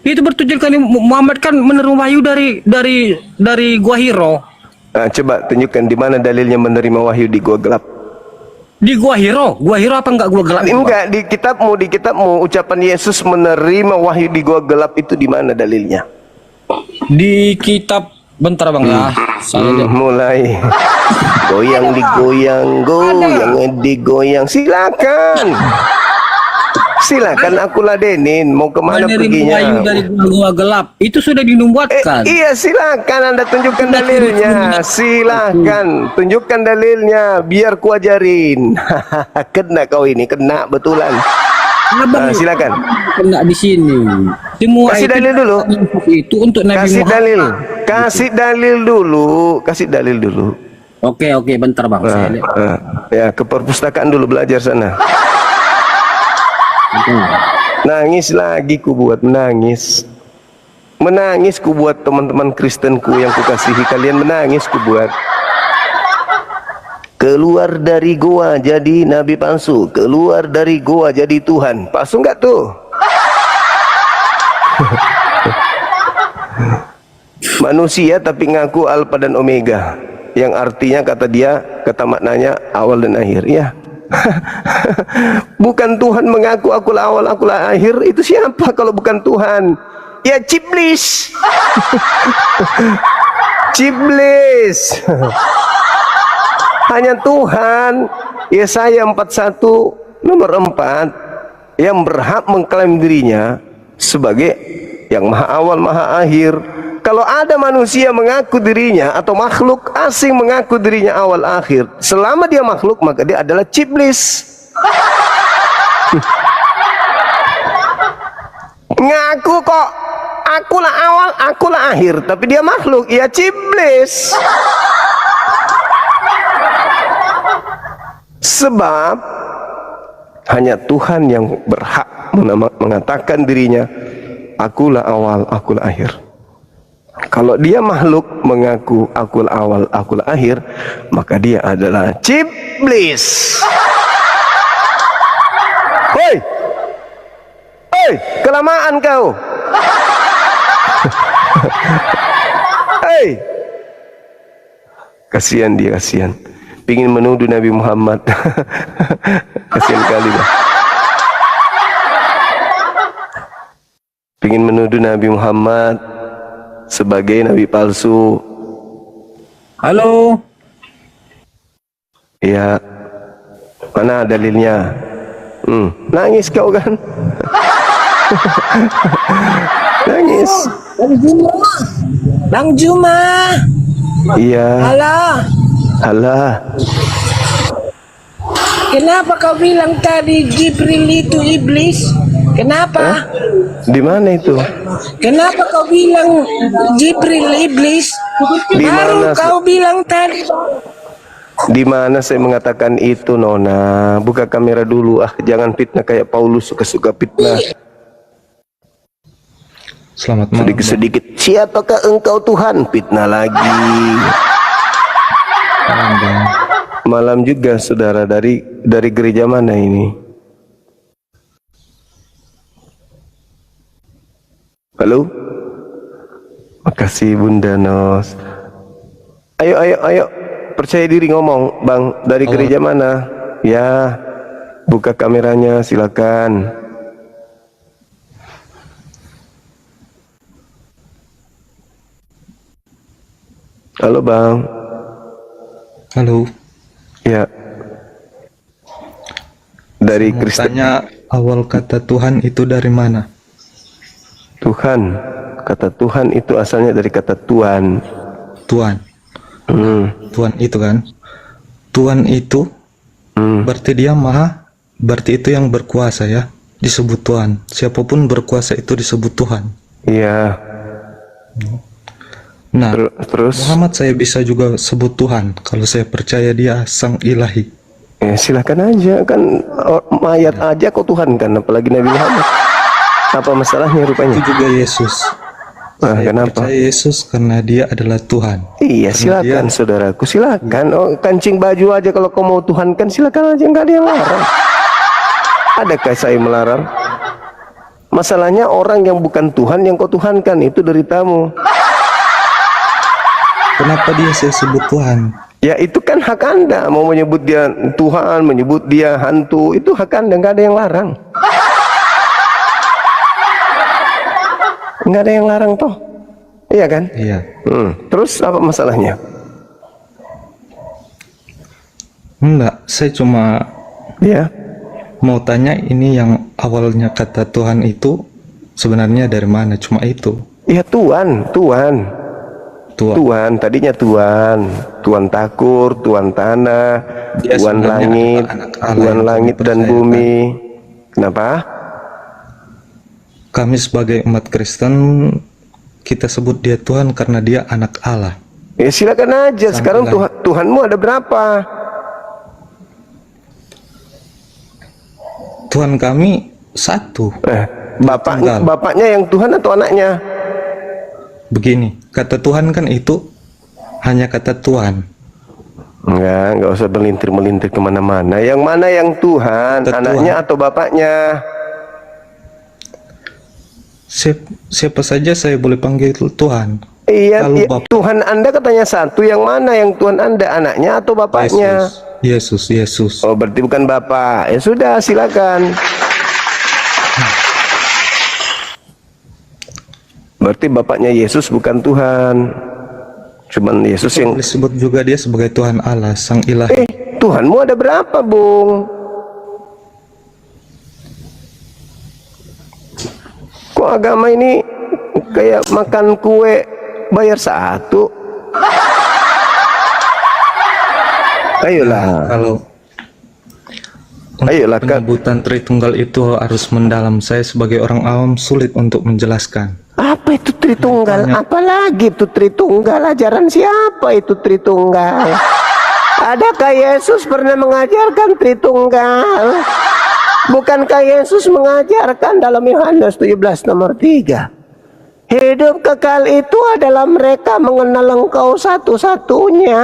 Itu bertujuan kan Muhammad kan menerima wahyu dari gua Hiro. Coba tunjukkan di mana dalilnya menerima wahyu di gua gelap. Di gua Hiro apa enggak gua gelap? Enggak, di kitabmu ucapan Yesus menerima wahyu di gua gelap itu di mana dalilnya? Di kitab, bentar bang ya. Mulai goyang digoyang. Silakan aku ladenin. Mau kemana perginya? Wahyu dari gua gelap itu sudah dinubuatkan. Iya, silakan Anda tunjukkan dalilnya. Silakan tunjukkan dalilnya biar ku ajarin. Kena kau ini, kena betulan. Silakan. Kena di sini. Semua kasih dalil dulu. Itu untuk Nabi Muhammad. Kasih dalil dulu. Oke, bentar bang. Ya, ke perpustakaan dulu belajar sana. Nangis lagi ku buat menangis ku buat teman-teman Kristenku yang ku kasihi. Kalian menangis ku buat. Keluar dari goa jadi nabi palsu, keluar dari goa jadi Tuhan. Palsu enggak tuh? Manusia tapi ngaku Alpha dan Omega, yang artinya kata maknanya awal dan akhir. Ya, Bukan Tuhan mengaku akulah awal, akulah akhir. Itu siapa kalau bukan Tuhan? Ya Ciblis. Ciblis. Hanya Tuhan, Yesaya 41 nomor 4, yang berhak mengklaim dirinya sebagai yang maha awal, maha akhir. Kalau ada manusia mengaku dirinya atau makhluk asing mengaku dirinya awal akhir, selama dia makhluk maka dia adalah Ciblis. Ngaku kok akulah awal, akulah akhir, tapi dia makhluk, ya Ciblis. Sebab hanya Tuhan yang berhak mengatakan dirinya akulah awal, akulah akhir. Kalau dia makhluk mengaku akulah awal, akulah akhir, maka dia adalah Ciblis. Hoi, hoi, kelamaan kau. Hei, kasihan dia, kasihan. Pingin menuduh Nabi Muhammad. Kasihan kali dah. Pingin menuduh Nabi Muhammad sebagai nabi palsu. Halo. Ya, mana dalilnya? Nangis kau kan? Nangis. Bang Juma. Iya. Alah. Alah. Kenapa kau bilang tadi Jibril itu iblis? Kenapa? Di mana itu? Kenapa kau bilang Jibril iblis? Di Baru mana, kau bilang tadi. Di mana saya mengatakan itu, Nona? Buka kamera dulu. Jangan fitnah kayak Paulus, suka-suka fitnah. Selamat malam. Sedikit-sedikit, siapakah engkau Tuhan? Fitnah lagi. Malam, Bang. Malam juga, saudara. Dari gereja mana ini? Halo? Makasih Bunda Nos. Ayo. Percaya diri ngomong, Bang. Dari gereja mana? Ya, buka kameranya, silakan. Halo, Bang. Halo. Ya. Dari Mau Kristen. tanya, awal kata Tuhan itu dari mana? Tuhan. Kata Tuhan itu asalnya dari kata Tuan. Tuhan. Tuhan itu kan. Tuhan itu berarti dia maha, berarti itu yang berkuasa ya, disebut Tuhan. Siapapun berkuasa itu disebut Tuhan. Iya. Nah, Terus Muhammad saya bisa juga sebut Tuhan kalau saya percaya dia sang ilahi. silakan aja kan, mayat aja kok Tuhan kan, apalagi Nabi Muhammad. Apa masalahnya rupanya? Itu juga Yesus. Saya Kenapa? percaya Yesus karena dia adalah Tuhan. Iya, Karena silakan dia- saudaraku, silakan. Kancing baju aja kalau kau mau Tuhan kan, silakan aja, nggak ada yang larang. Adakah saya melarang? Masalahnya orang yang bukan Tuhan yang kau tuhankan, itu deritamu. Kenapa dia saya sebut Tuhan? Ya itu kan hak Anda, mau menyebut dia Tuhan, menyebut dia hantu, itu hak Anda, nggak ada yang larang. Nggak ada yang larang toh, iya kan? Iya. Terus apa masalahnya? Enggak, saya cuma Ya, mau tanya ini yang awalnya kata Tuhan itu sebenarnya dari mana? Cuma itu. ya Tuhan. Tuhan, tadinya Tuhan takur, Tuhan tanah, Dia Tuhan sebenarnya langit, adalah anak Allah Tuhan yang langit kami dan percayakan. bumi. Kenapa? Kami sebagai umat Kristen kita sebut dia Tuhan karena dia anak Allah. Ya silakan aja. Sekarang Tuhanmu ada berapa? Tuhan kami satu. Bapaknya yang Tuhan atau anaknya? Begini, kata Tuhan kan itu hanya kata Tuhan. Enggak usah melintir kemana-mana. Yang mana yang Tuhan? Kata Anaknya Tuhan. atau bapaknya? Siapa saja saya boleh panggil Tuhan. Iya, Kalau iya. Bapak Tuhan Anda katanya satu, yang mana yang Tuhan Anda, anaknya atau bapaknya? Yesus. Oh, berarti bukan Bapak. Ya sudah, silakan. Berarti bapaknya Yesus bukan Tuhan. Cuman Yesus yang disebut juga dia sebagai Tuhan Allah, Sang Ilahi. Tuhanmu ada berapa, Bung? Kok agama ini kayak makan kue bayar satu? Ayolah. Kalau Ayolah, Kak. penyebutan Tritunggal itu harus mendalam. Saya sebagai orang awam sulit untuk menjelaskan. Apa itu Tritunggal? Apalagi itu Tritunggal? Ajaran siapa itu Tritunggal? Adakah Yesus pernah mengajarkan Tritunggal? Bukankah Yesus mengajarkan dalam Yohanes 17 nomor 3? Hidup kekal itu adalah mereka mengenal Engkau satu-satunya.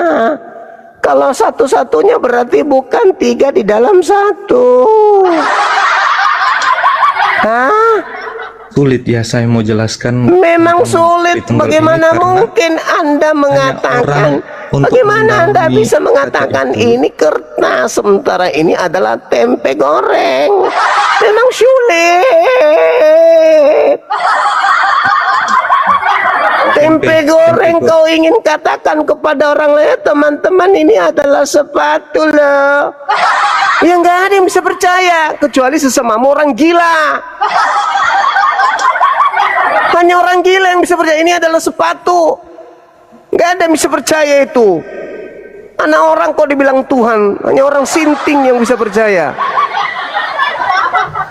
Kalau satu-satunya berarti bukan 3 di dalam 1. Hah? Sulit ya saya mau jelaskan. Memang tentang sulit. Tritunggal Bagaimana ini karena mungkin Anda mengatakan? untuk Bagaimana Anda mendalami bisa kata mengatakan itu. ini kertas sementara ini adalah tempe goreng? Memang sulit. Tempe goreng kau ingin katakan kepada orang lain, teman-teman ini adalah sepatu loh. Ya nggak ada yang bisa percaya kecuali sesamamu orang gila. Hanya orang gila yang bisa percaya ini adalah sepatu. Nggak ada yang bisa percaya itu. Anak orang kok dibilang Tuhan, hanya orang sinting yang bisa percaya.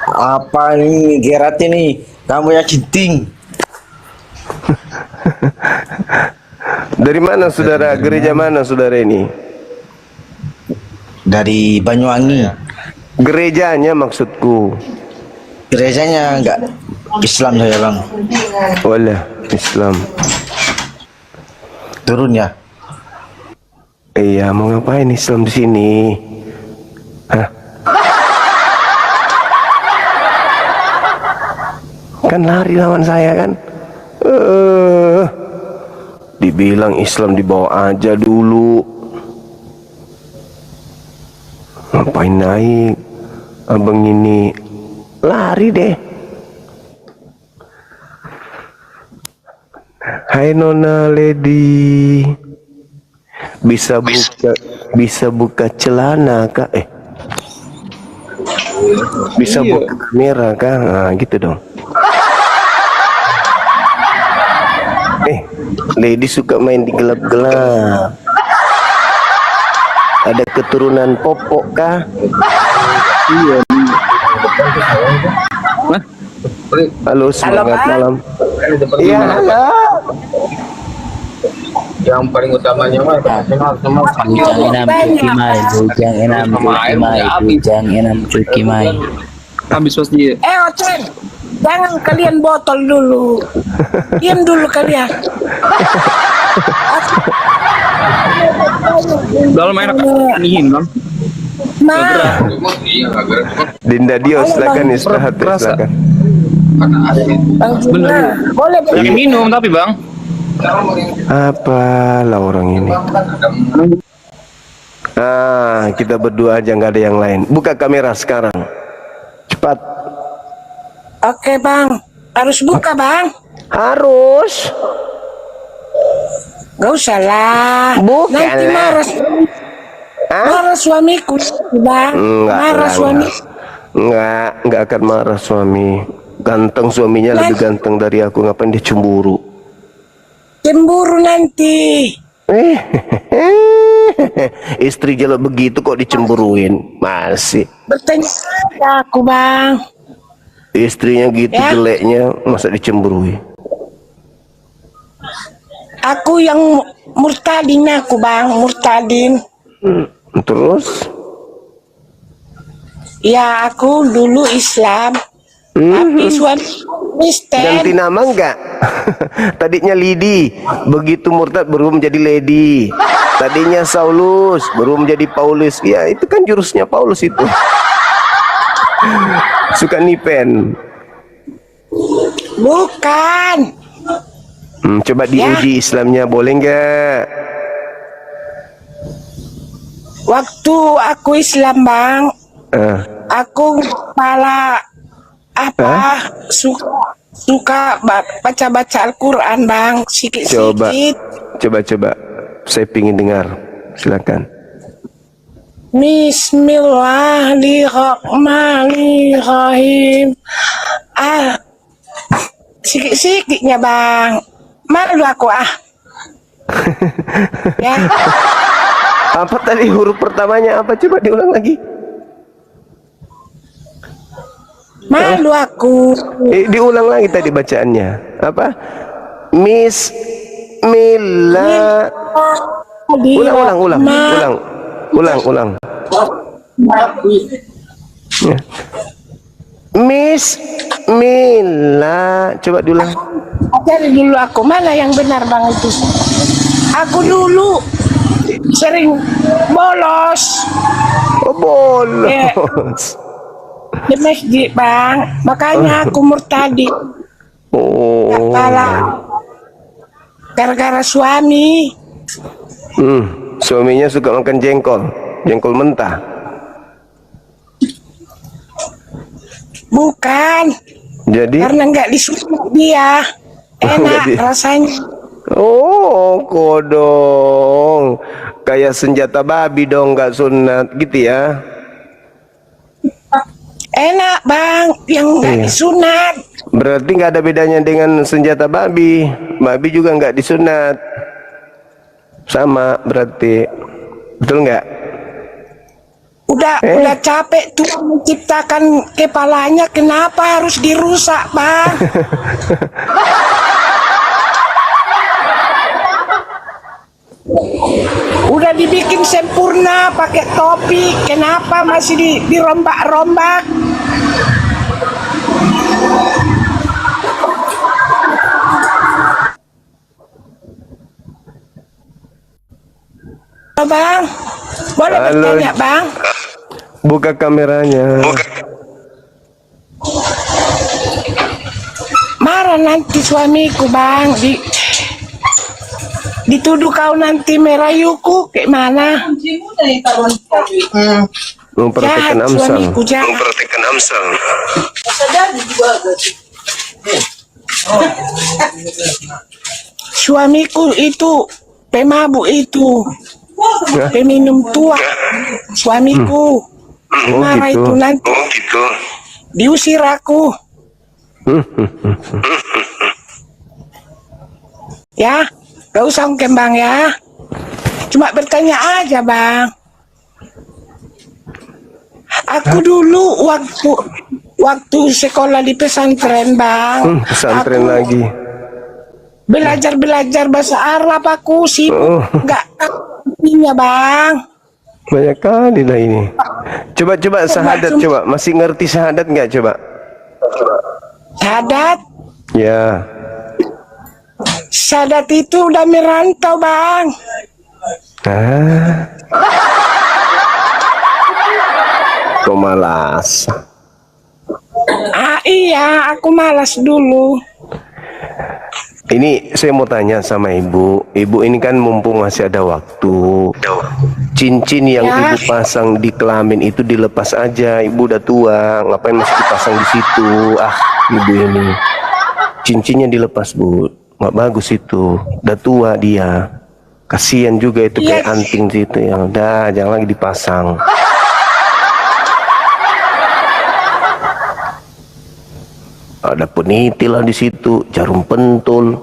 Apa ini Gerat ini? Kamu ya cinting. Dari mana saudara? Gereja mana saudara ini? Dari Banyuwangi. Gerejanya maksudku. Gerejanya enggak Islam saya bang. Walah, Islam. Turun ya. Iya, mau ngapain Islam di sini? Hah? Kan lari lawan saya kan? Dibilang Islam dibawa aja dulu. Ngapain naik? Abang ini lari deh. Hai Nona Lady. Bisa buka celana kak? Bisa buka kamera kak? Nah, gitu dong. Lady suka main di gelap-gelap. Ada keturunan popok kah? Iya. Halo, semangat malam. Iya, halo. Yang paling utamanya mah Bujang enam cuki mai. habis pasti Ocen, jangan kalian botol dulu. Diam dulu kalian. dalam enak nihin bang. Nah, Dinda Dio, silakan istirahat, silakan. Bang Juna, boleh Jangan minum tapi bang. Apalah orang ini. Kita berdua aja, nggak ada yang lain. Buka kamera sekarang. Cepat. Oke bang, harus buka bang. Harus. Gak usah lah. Bukan Nanti lah. marah suamiku bang. Enggak Marah lah, suami. enggak akan marah suami. Ganteng suaminya lebih ganteng dari aku. Ngapain dia cemburu? Cemburu nanti. Istri jelek begitu kok dicemburuin? Masih. Bertanya pada aku bang. Istrinya gitu Ya. jeleknya, masa dicemburui? Aku yang murtadin aku bang, murtadin. Terus? Ya aku dulu Islam, tapi suami Ganti Kristen. nama enggak? Tadinya Lidi, begitu murtad berubah menjadi Lady. Tadinya Saulus, berubah menjadi Paulus. Ya itu kan jurusnya Paulus itu. Suka nipen. Bukan. Coba diuji Islamnya, boleh nggak? Waktu aku Islam bang, aku malah suka baca Al-Quran bang, sikit-sikit. Coba, saya pingin dengar, silakan. Bismillahirrahmanirrahim. Sikit-sikitnya bang, malu aku ya. Apa tadi huruf pertamanya apa? Coba diulang lagi. Malu aku. Diulang lagi tadi bacaannya. Apa? Bismillah. Ulang. Ya. Bismillah. Coba diulang. Cari dulu aku, mana yang benar bang itu? Aku dulu sering bolos. Oh, bolos. Di masjid bang, makanya aku murtadi. Gara-gara suami. Suaminya suka makan jengkol mentah. Bukan. Jadi? Karena nggak disunat dia, enak rasanya. Oh, kodong. Kayak senjata babi dong, nggak sunat gitu ya? Enak bang, yang nggak disunat. Berarti nggak ada bedanya dengan senjata babi. Babi juga nggak disunat. Sama berarti, betul nggak? Udah capek tuh menciptakan kepalanya, kenapa harus dirusak bang? Udah dibikin sempurna pakai topi, kenapa masih dirombak-rombak? Bang, boleh bertanya bang? Buka kameranya. Marah nanti suamiku bang, dituduh kau nanti merayuku kayak mana? Memperhatikan Amsal. Memperhatikan Amsal. Suamiku itu pemabuk itu, peminum tua. Suamiku marah gitu. itu nanti diusir aku. Ya, gak usah ungkem bang ya. Cuma bertanya aja bang. Aku dulu waktu sekolah di pesantren bang. Pesantren aku lagi. Belajar bahasa Arab aku sibuk. Gak punya bang. Banyak kali lah ini. Coba syahadat coba. Masih ngerti syahadat nggak coba? Syahadat? Ya. Syahadat itu udah merantau bang. Kok malas? Iya, aku malas dulu. Ini saya mau tanya sama ibu. Ibu ini kan mumpung masih ada waktu. Cincin yang ibu pasang di kelamin itu dilepas aja. Ibu udah tua, ngapain masih dipasang di situ? Ibu ini. Cincinnya dilepas bu. Nggak bagus itu. Udah tua dia. Kasihan juga itu kayak anting situ ya. Udah, jangan lagi dipasang. Ada peniti lah di situ, jarum pentul,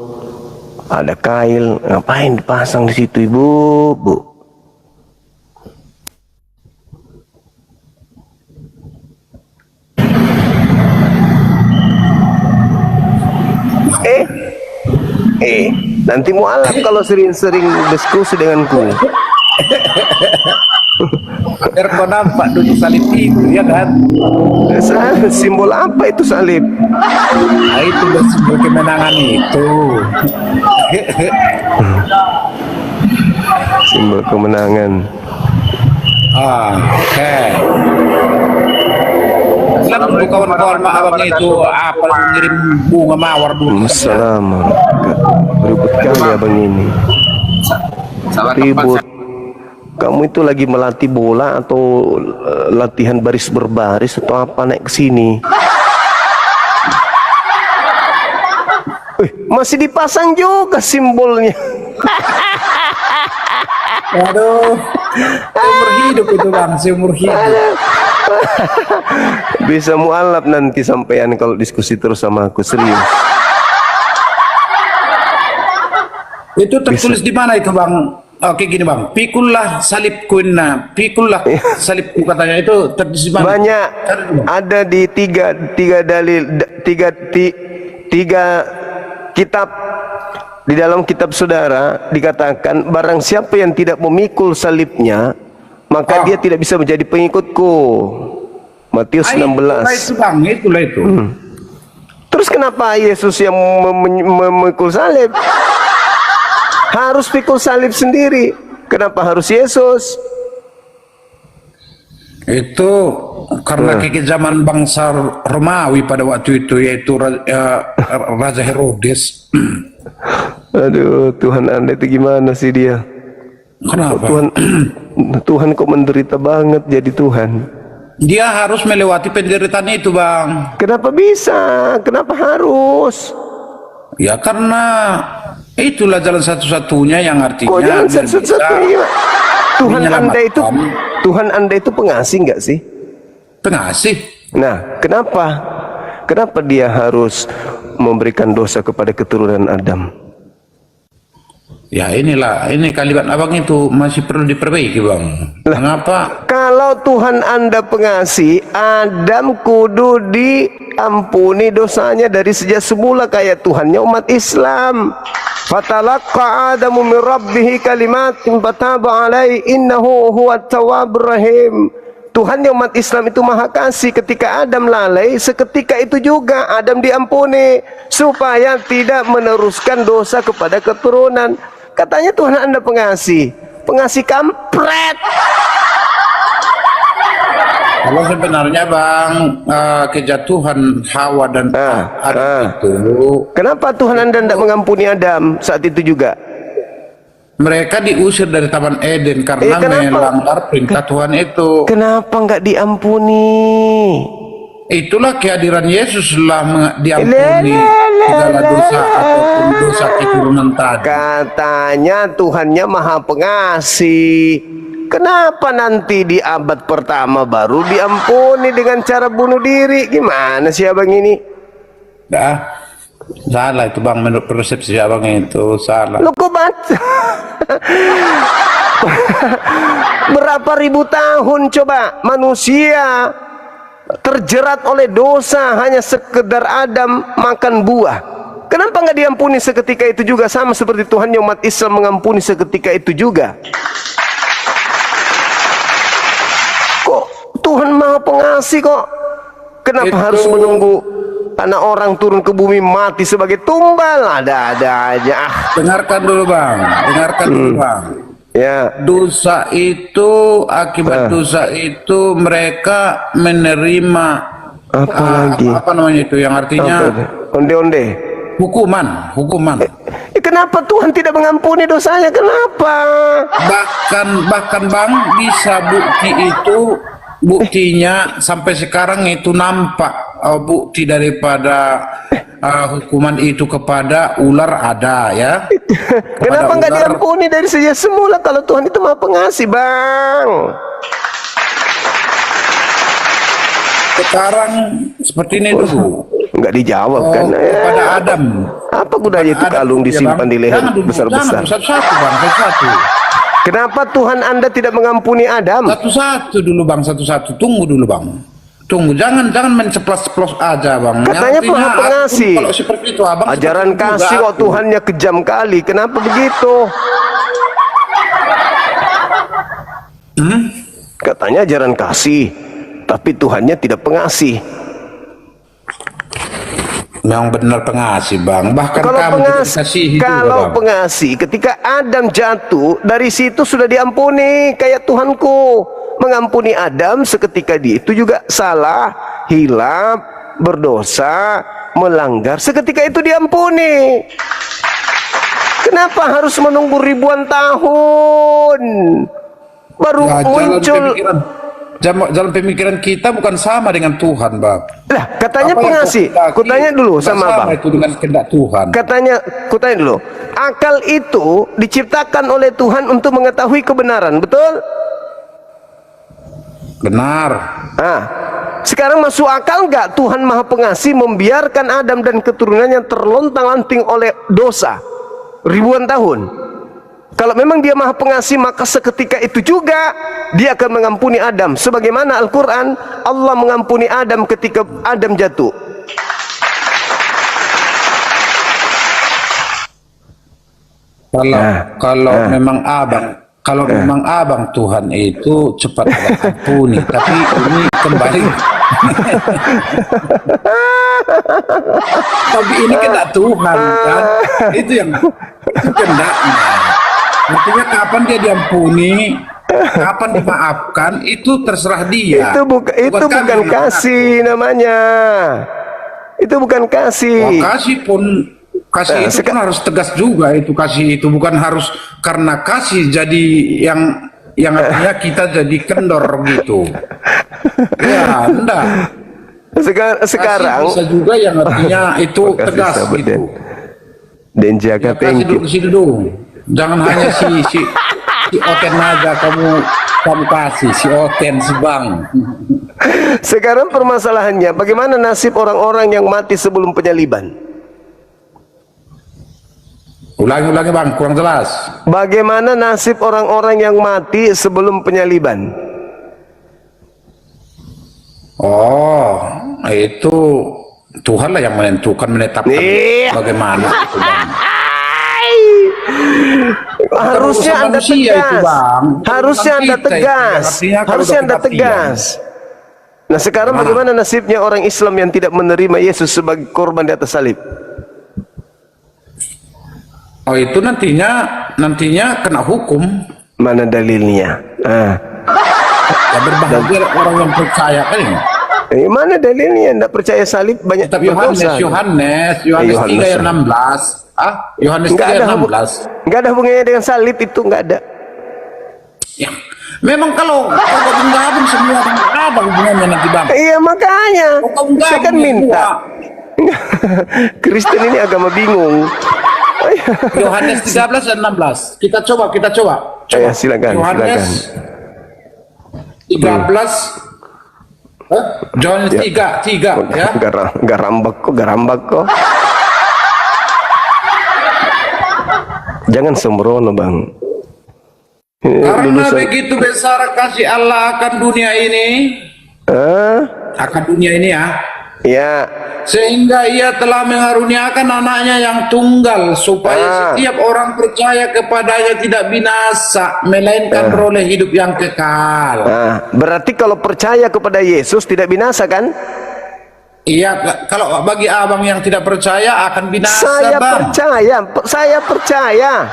ada kail, ngapain dipasang di situ ibu, bu? Nanti mualaf kalau sering-sering diskusi denganku. Biar kau nampak dulu salib itu, ya kan? Simbol apa itu salib? Itu simbol kemenangan itu. Simbol kemenangan. Oke. itu kawan-kawan abang itu apa ngirim bunga mawar dulu. Assalamualaikum. Ribut kali abang ini. Salah Ribut. Kamu itu lagi melatih bola atau latihan baris berbaris atau apa naik ke sini? Masih dipasang juga simbolnya. Aduh, seumur hidup itu bang, seumur hidup. Bisa mualaf nanti sampean kalau diskusi terus sama aku, serius. Itu tertulis di mana itu bang? Oke gini bang, pikullah salibkunna, pikullah salibku katanya itu tertulis di mana? Banyak, ada di tiga dalil, tiga kitab. Di dalam kitab saudara dikatakan barang siapa yang tidak memikul salibnya maka dia tidak bisa menjadi pengikutku. Matius 16. Itu bang, itulah itu. Terus kenapa Yesus yang memikul salib? Harus pikul salib sendiri. Kenapa harus Yesus? Itu karena kekejaman bangsa Romawi pada waktu itu, yaitu Raja Herodes. Aduh, Tuhan Anda itu gimana sih dia? Kenapa? Tuhan kok menderita banget jadi Tuhan. Dia harus melewati penderitaan itu bang. Kenapa bisa? Kenapa harus? Ya karena itulah jalan satu-satunya yang artinya. Kok jalan satu-satunya? menyelamatkan. Tuhan Anda itu pengasih nggak sih? Pengasih. Nah, kenapa? Kenapa dia harus memberikan dosa kepada keturunan Adam? Ya inilah, ini kalimat abang itu masih perlu diperbaiki bang. Mengapa? Kalau Tuhan Anda pengasih, Adam kudu diampuni dosanya dari sejak semula kayak Tuhannya umat Islam. Fatalaqqa Adamu min rabbih kalimatin fataba alaihi innahu huwat tawwabur rahim. Tuhannya umat Islam itu maha kasih. Ketika Adam lalai, seketika itu juga Adam diampuni supaya tidak meneruskan dosa kepada keturunan. Katanya Tuhan Anda pengasih, pengasih kampret. Kalau sebenarnya bang, kejatuhan Hawa dan Adam itu, kenapa Tuhan Anda tidak mengampuni Adam saat itu juga? mereka diusir dari Taman Eden karena melanggar perintah Tuhan itu. Kenapa nggak diampuni? Itulah kehadiran Yesus setelah diampuni segala dosa ataupun dosa keturunan tadi. Katanya Tuhannya maha pengasih. Kenapa nanti di abad pertama baru diampuni dengan cara bunuh diri? Gimana sih abang ini? Dah, salah itu bang, menurut persepsi abang itu salah. Lu kok baca? Berapa ribu tahun coba manusia terjerat oleh dosa hanya sekedar Adam makan buah. Kenapa nggak diampuni seketika itu juga, sama seperti Tuhannya umat Islam mengampuni seketika itu juga? Kok Tuhan maha pengasih kok? Kenapa harus menunggu anak orang turun ke bumi mati sebagai tumbal? Ada-ada aja. Dengarkan dulu bang, dengarkan dulu bang. Ya. Dosa itu, akibat dosa itu mereka menerima apa namanya itu yang artinya onde-onde, hukuman. Kenapa Tuhan tidak mengampuni dosanya? Kenapa? Bahkan bang, bisa buktinya sampai sekarang itu nampak bukti daripada hukuman itu kepada ular ada ya. Kenapa nggak diampuni dari sejak semula kalau Tuhan itu maha pengasih bang? Sekarang seperti ini dulu. Nggak dijawab kan? Kepada Adam. Apa gunanya itu kalung disimpan di leher besar-besar? Satu-satu bang, satu-satu. Kenapa Tuhan Anda tidak mengampuni Adam? Satu-satu dulu bang, satu-satu. Tunggu dulu bang. Tunggu, jangan menceplos-ceplos aja bang. Katanya maha pengasih. Kalau seperti itu abang. Ajaran kasih kok Tuhannya kejam kali. Kenapa begitu? Katanya ajaran kasih, tapi Tuhannya tidak pengasih. Memang benar pengasih bang. Bahkan Kalau kamu pengasih, pengasih, ketika Adam jatuh dari situ sudah diampuni kayak Tuhanku mengampuni Adam seketika itu juga salah. hilaf, berdosa, melanggar, seketika itu diampuni. Kenapa harus menunggu ribuan tahun baru Ya, muncul? Jalan pemikiran kita bukan sama dengan Tuhan, Bang. Lah, katanya Apa yang pengasih. Tuhan kehendaki Kutanya dulu bukan sama Bang. itu dengan kehendak Tuhan. Kutanya dulu. Akal itu diciptakan oleh Tuhan untuk mengetahui kebenaran, betul? Benar. Ah, sekarang masuk akal nggak Tuhan Maha Pengasih membiarkan Adam dan keturunannya terlontang-lanting oleh dosa ribuan tahun? Kalau memang dia Maha Pengasih, maka seketika itu juga dia akan mengampuni Adam. Sebagaimana Al-Quran, Allah mengampuni Adam ketika Adam jatuh. Kalau memang abang Tuhan itu cepat ampuni, tapi ini kembali. Tapi ini kehendak Tuhan kan, itu kehendaknya. Artinya kapan dia diampuni, kapan dimaafkan, itu terserah dia. Itu bukan kasih namanya. Itu bukan kasih. Kasih pun itu pun harus tegas juga, itu kasih itu bukan harus karena kasih jadi yang artinya kita jadi kendor gitu. Ya, enggak. Sekarang kasih bisa juga yang artinya itu tegas gitu. Dan jaga kasih dulu situ dulu. Jangan hanya si Oten aja kamu kasih si Oten si Bang. Sekarang permasalahannya, bagaimana nasib orang-orang yang mati sebelum penyaliban? Ulangi Bang, kurang jelas. Bagaimana nasib orang-orang yang mati sebelum penyaliban? Oh, itu Tuhan lah yang menentukan bagaimana itu, Bang. Harusnya Anda tegas. Harusnya Anda tegas. Harusnya Anda tegas. Nah, sekarang bagaimana nasibnya orang Islam yang tidak menerima Yesus sebagai korban di atas salib? Oh, itu nantinya kena hukum. Mana dalilnya? Ya, berbahagia orang yang percaya kan ini. Mana dalilnya? Tidak percaya salib banyak berdosa. Yohanes 3 ayat 16. Yohanes 3 ayat 16. Enggak ada hubungannya dengan salib itu, enggak ada. Ya, memang kalau gabung semua ada hubungannya nanti, Bang. Iya, makanya saya kan minta. Kristen ini agama bingung. Yohanes 13 dan 16. Kita coba. Silakan. Yohanes 13. Yohanes 3 ya. Garambak kok. Jangan sembrono, Bang. Karena begitu besar kasih Allah akan dunia ini. Akan dunia ini ya. Ya. Sehingga ia telah mengaruniakan anaknya yang tunggal supaya setiap orang percaya kepadanya tidak binasa melainkan beroleh hidup yang kekal. Berarti kalau percaya kepada Yesus tidak binasa kan? Iya, kalau bagi abang yang tidak percaya akan binasa. Saya percaya.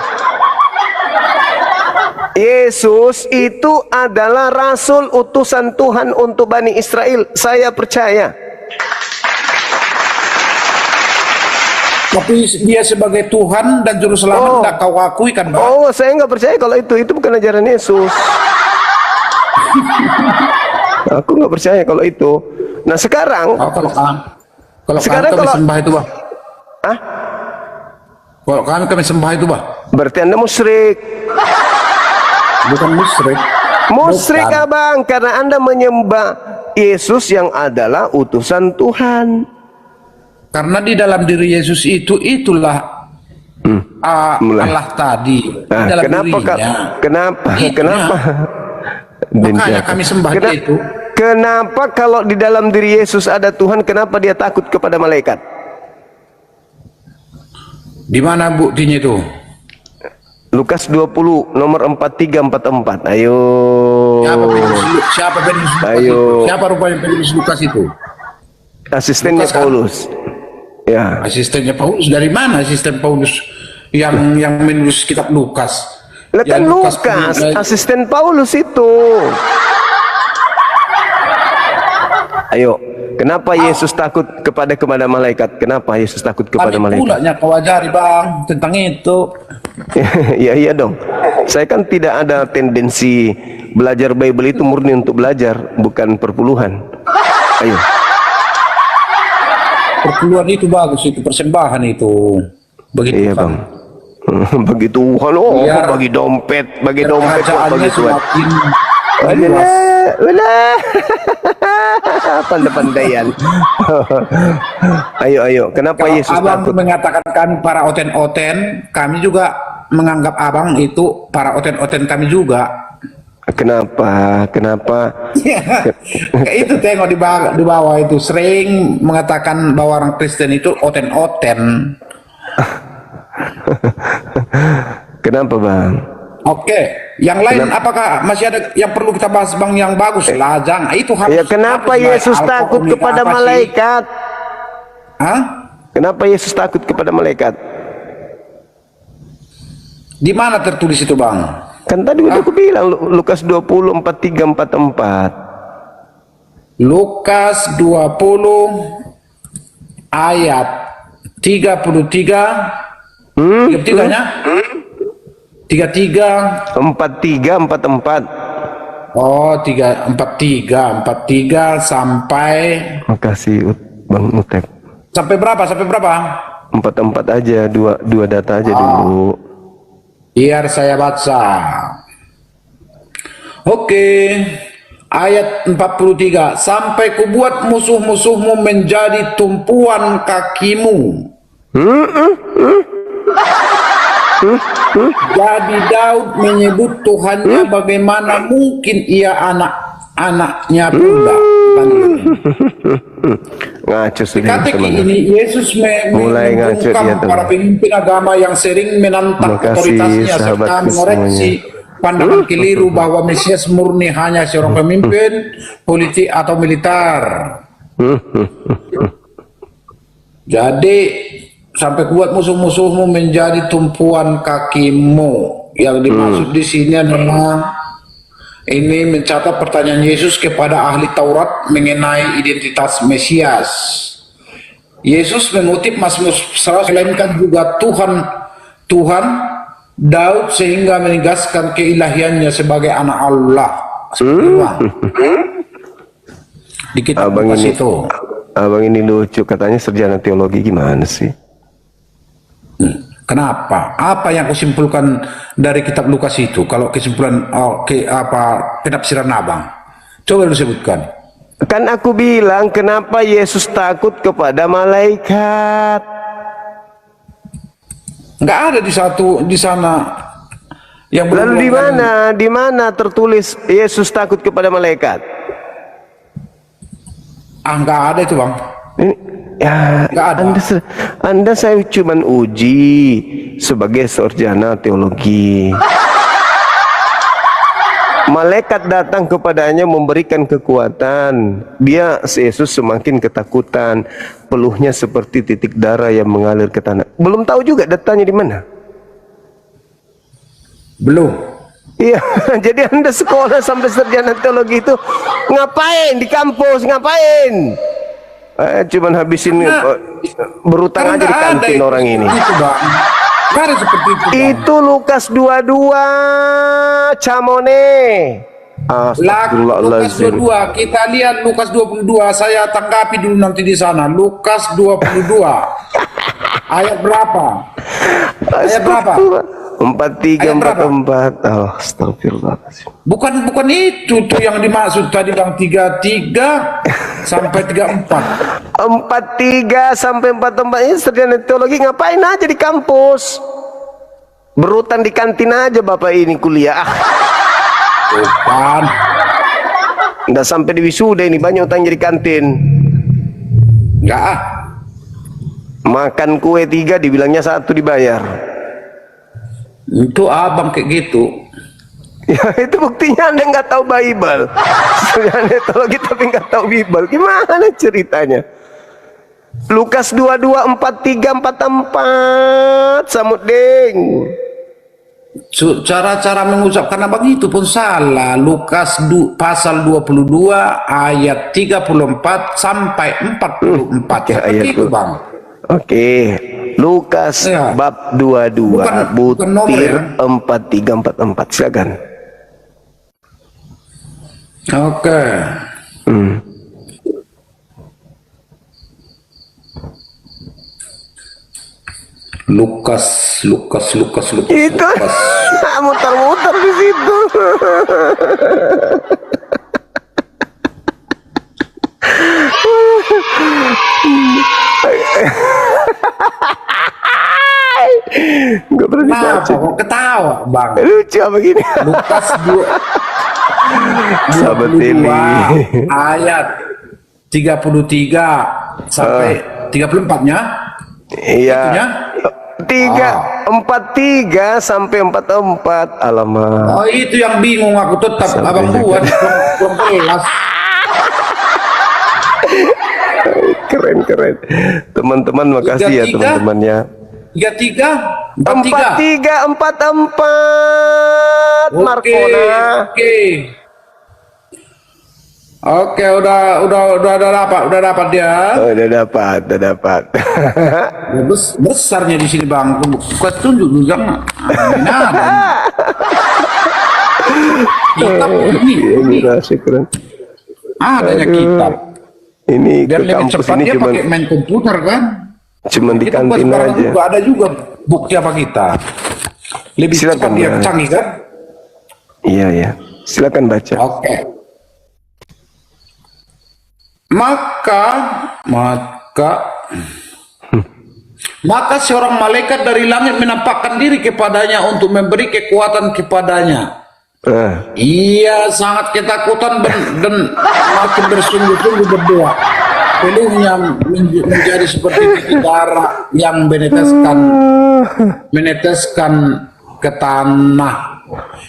Yesus itu adalah rasul utusan Tuhan untuk Bani Israel. Saya percaya. Tapi dia sebagai Tuhan dan Juru Selamat tidak kau akui kan, Bang? Oh, saya nggak percaya kalau itu bukan ajaran Yesus. Aku nggak percaya kalau itu. Nah sekarang, kalau kami sembah itu, Bang. Kalau kami sembah itu, Bang. Berarti Anda musyrik. Bukan musyrik. Musyrik, Abang, karena Anda menyembah Yesus yang adalah utusan Tuhan. Karena di dalam diri Yesus itulah Allah tadi. Kenapa? Makanya kami sembah dia itu. Kenapa kalau di dalam diri Yesus ada Tuhan, kenapa dia takut kepada malaikat? Di mana buktinya itu? Lukas 20 nomor 4344. Ayo. Siapa Petrus Lukas Ayo. itu? Siapa rupanya Petrus Lukas itu? Asistennya Lukas, Paulus. Ya. Asistennya Paulus, dari mana asisten Paulus yang menulis kitab Lukas? Kan Lukas, asisten Paulus itu. Ayo, kenapa Yesus takut kepada malaikat? Kenapa Yesus takut kepada Kami malaikat? pulanya kau ajari bang tentang itu. Iya dong. Saya kan tidak ada tendensi belajar Bible itu murni untuk belajar, bukan perpuluhan. Ayo. Perpuluhan itu bagus, itu persembahan itu. Begitu Iya kan? bang. Bagi Tuhan, Biar bagi dompet, bagi kerajaannya Tuhan. semakin Udah, luas. pandai-pandaian. Ayo. Kenapa Kalau Yesus abang takut? mengatakan kami para oten-oten, kami juga menganggap abang itu para oten-oten kami juga. Kenapa? Kayak itu tengok di bawah itu sering mengatakan bahwa orang Kristen itu oten-oten. Kenapa bang? Oke, yang lain apakah masih ada yang perlu kita bahas bang yang bagus? Lajang itu harus. Ya kenapa harus Yesus Alfa takut Omega kepada apa sih? malaikat? Hah? Kenapa Yesus takut kepada malaikat? Di mana tertulis itu bang? Kan tadi udah aku bilang Lukas 20 43 44. Lukas 20 ayat 33. 33-nya? 33. 43 44. Oh, 43 sampai Makasih Bang Utep. sampai berapa? 44 aja, dua data aja dulu. Biar saya baca. Oke. Ayat 43, sampai kubuat musuh-musuhmu menjadi tumpuan kakimu. Jadi Daud menyebut Tuhannya, bagaimana mungkin ia anak-anaknya pula. Ngaco sudah Ketika teman. ini Yesus Mulai ngaco dia, mengungkap para pemimpin agama yang sering menantang Makasih, otoritasnya serta sahabatku mengoreksi pandangan keliru bahwa Mesias murni hanya seorang pemimpin politik atau militer. Jadi sampai kuat musuh-musuhmu menjadi tumpuan kakimu. Yang dimaksud di sini adalah ini mencatat pertanyaan Yesus kepada ahli Taurat mengenai identitas Mesias. Yesus mengutip Mazmur 100, melainkan juga Tuhan Daud sehingga menegaskan keilahiannya sebagai anak Allah. Di kitab Lukas itu. Abang ini lucu, katanya sarjana teologi, gimana sih? Kenapa? Apa yang kau simpulkan dari kitab Lukas itu? Kalau kesimpulan penafsiran abang, coba lu sebutkan. Kan aku bilang kenapa Yesus takut kepada malaikat? Nggak ada di sana yang Lalu di mana tertulis Yesus takut kepada malaikat? Nggak ada itu bang. Ini, ya, Nggak ada. Anda saya cuman uji sebagai sarjana teologi. Malaikat datang kepadanya memberikan kekuatan. Dia Yesus semakin ketakutan. Peluhnya seperti titik darah yang mengalir ke tanah. Belum tahu juga datanya di mana. Belum. Iya, jadi Anda sekolah sampai sarjana teologi itu ngapain di kampus? Ngapain? Cuman habisin berutang aja di kantin orang ini. Itu bang. Nggak ada seperti itu bang. Itu Lukas 22 Camone. Lukas 22, kita lihat Lukas 22. Saya tanggapi dulu nanti di sana. Lukas 22 ayat berapa? Ayat berapa? 43 44. Oh, astagfirullahaladzim. Bukan itu tuh yang dimaksud tadi bang, 33 sampai 34. 43 sampai 44 ini sarjana teologi ngapain aja di kampus? Berutan di kantin aja bapak ini kuliah. Bukan. Nggak sampai di wisuda ini, banyak utang jadi kantin. Enggak. Makan kue 3 dibilangnya 1 dibayar. Itu abang kayak gitu. Ya itu buktinya Anda nggak tahu Bible. Sarjana teologi tapi nggak tahu Bible. Gimana ceritanya? Lukas 22 43 44 Samuding. cara-cara mengucapkan abang itu pun salah. Lukas pasal 22 ayat 34 sampai 44 Ya, seperti ayat itu bang. Oke, Lukas Ya. bab 22 Bukan nomor butir ya. 4344. Silakan. Oke. Lukas. Itu muter-muter di situ. Gak pernah Kenapa dibaca. kok ketawa bang? Lucu apa gini? Lukas Sahabat 22 Eli. ayat 33 sampai 34-nya. Iya. Itunya? 43 sampai 44. Alamak. Oh itu yang bingung aku tetap Sampai abang juga. buat belum kelas. Keren. Teman-teman makasih ya 33. teman-temannya. 33 43 44 Oke, Markona. Oke, udah dapat dia. Oh, udah dapat. Ya, besarnya di sini bang. Kau tunjuk juga. Kitab Ini rahasia keren. adanya Aduh. kitab. Ini Dan ke lebih kampus cepat ini dia cuman pakai main komputer kan. di Kita buat kantin sekarang aja. juga ada juga bukti apa kita. Lebih Silakan, cepat dia Bang. canggih kan. Iya. Silakan baca. Oke. Maka seorang malaikat dari langit menampakkan diri kepadanya untuk memberi kekuatan kepadanya. Ia sangat ketakutan dan makin bersungguh-sungguh berdoa. Peluhnya menjadi seperti titik darah yang meneteskan ke tanah.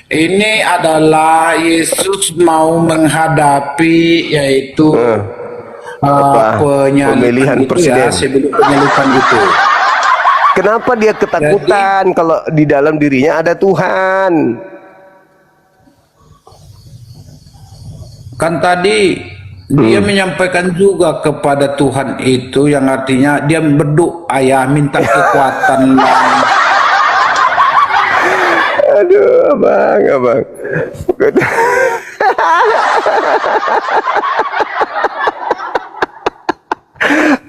Ini adalah Yesus mau menghadapi yaitu pemilihan itu presiden. ya, sebelum penyaliban itu. Kenapa dia ketakutan kalau di dalam dirinya ada Tuhan? Kan tadi dia menyampaikan juga kepada Tuhan itu yang artinya dia berdoa ya minta kekuatan. Aduh, abang.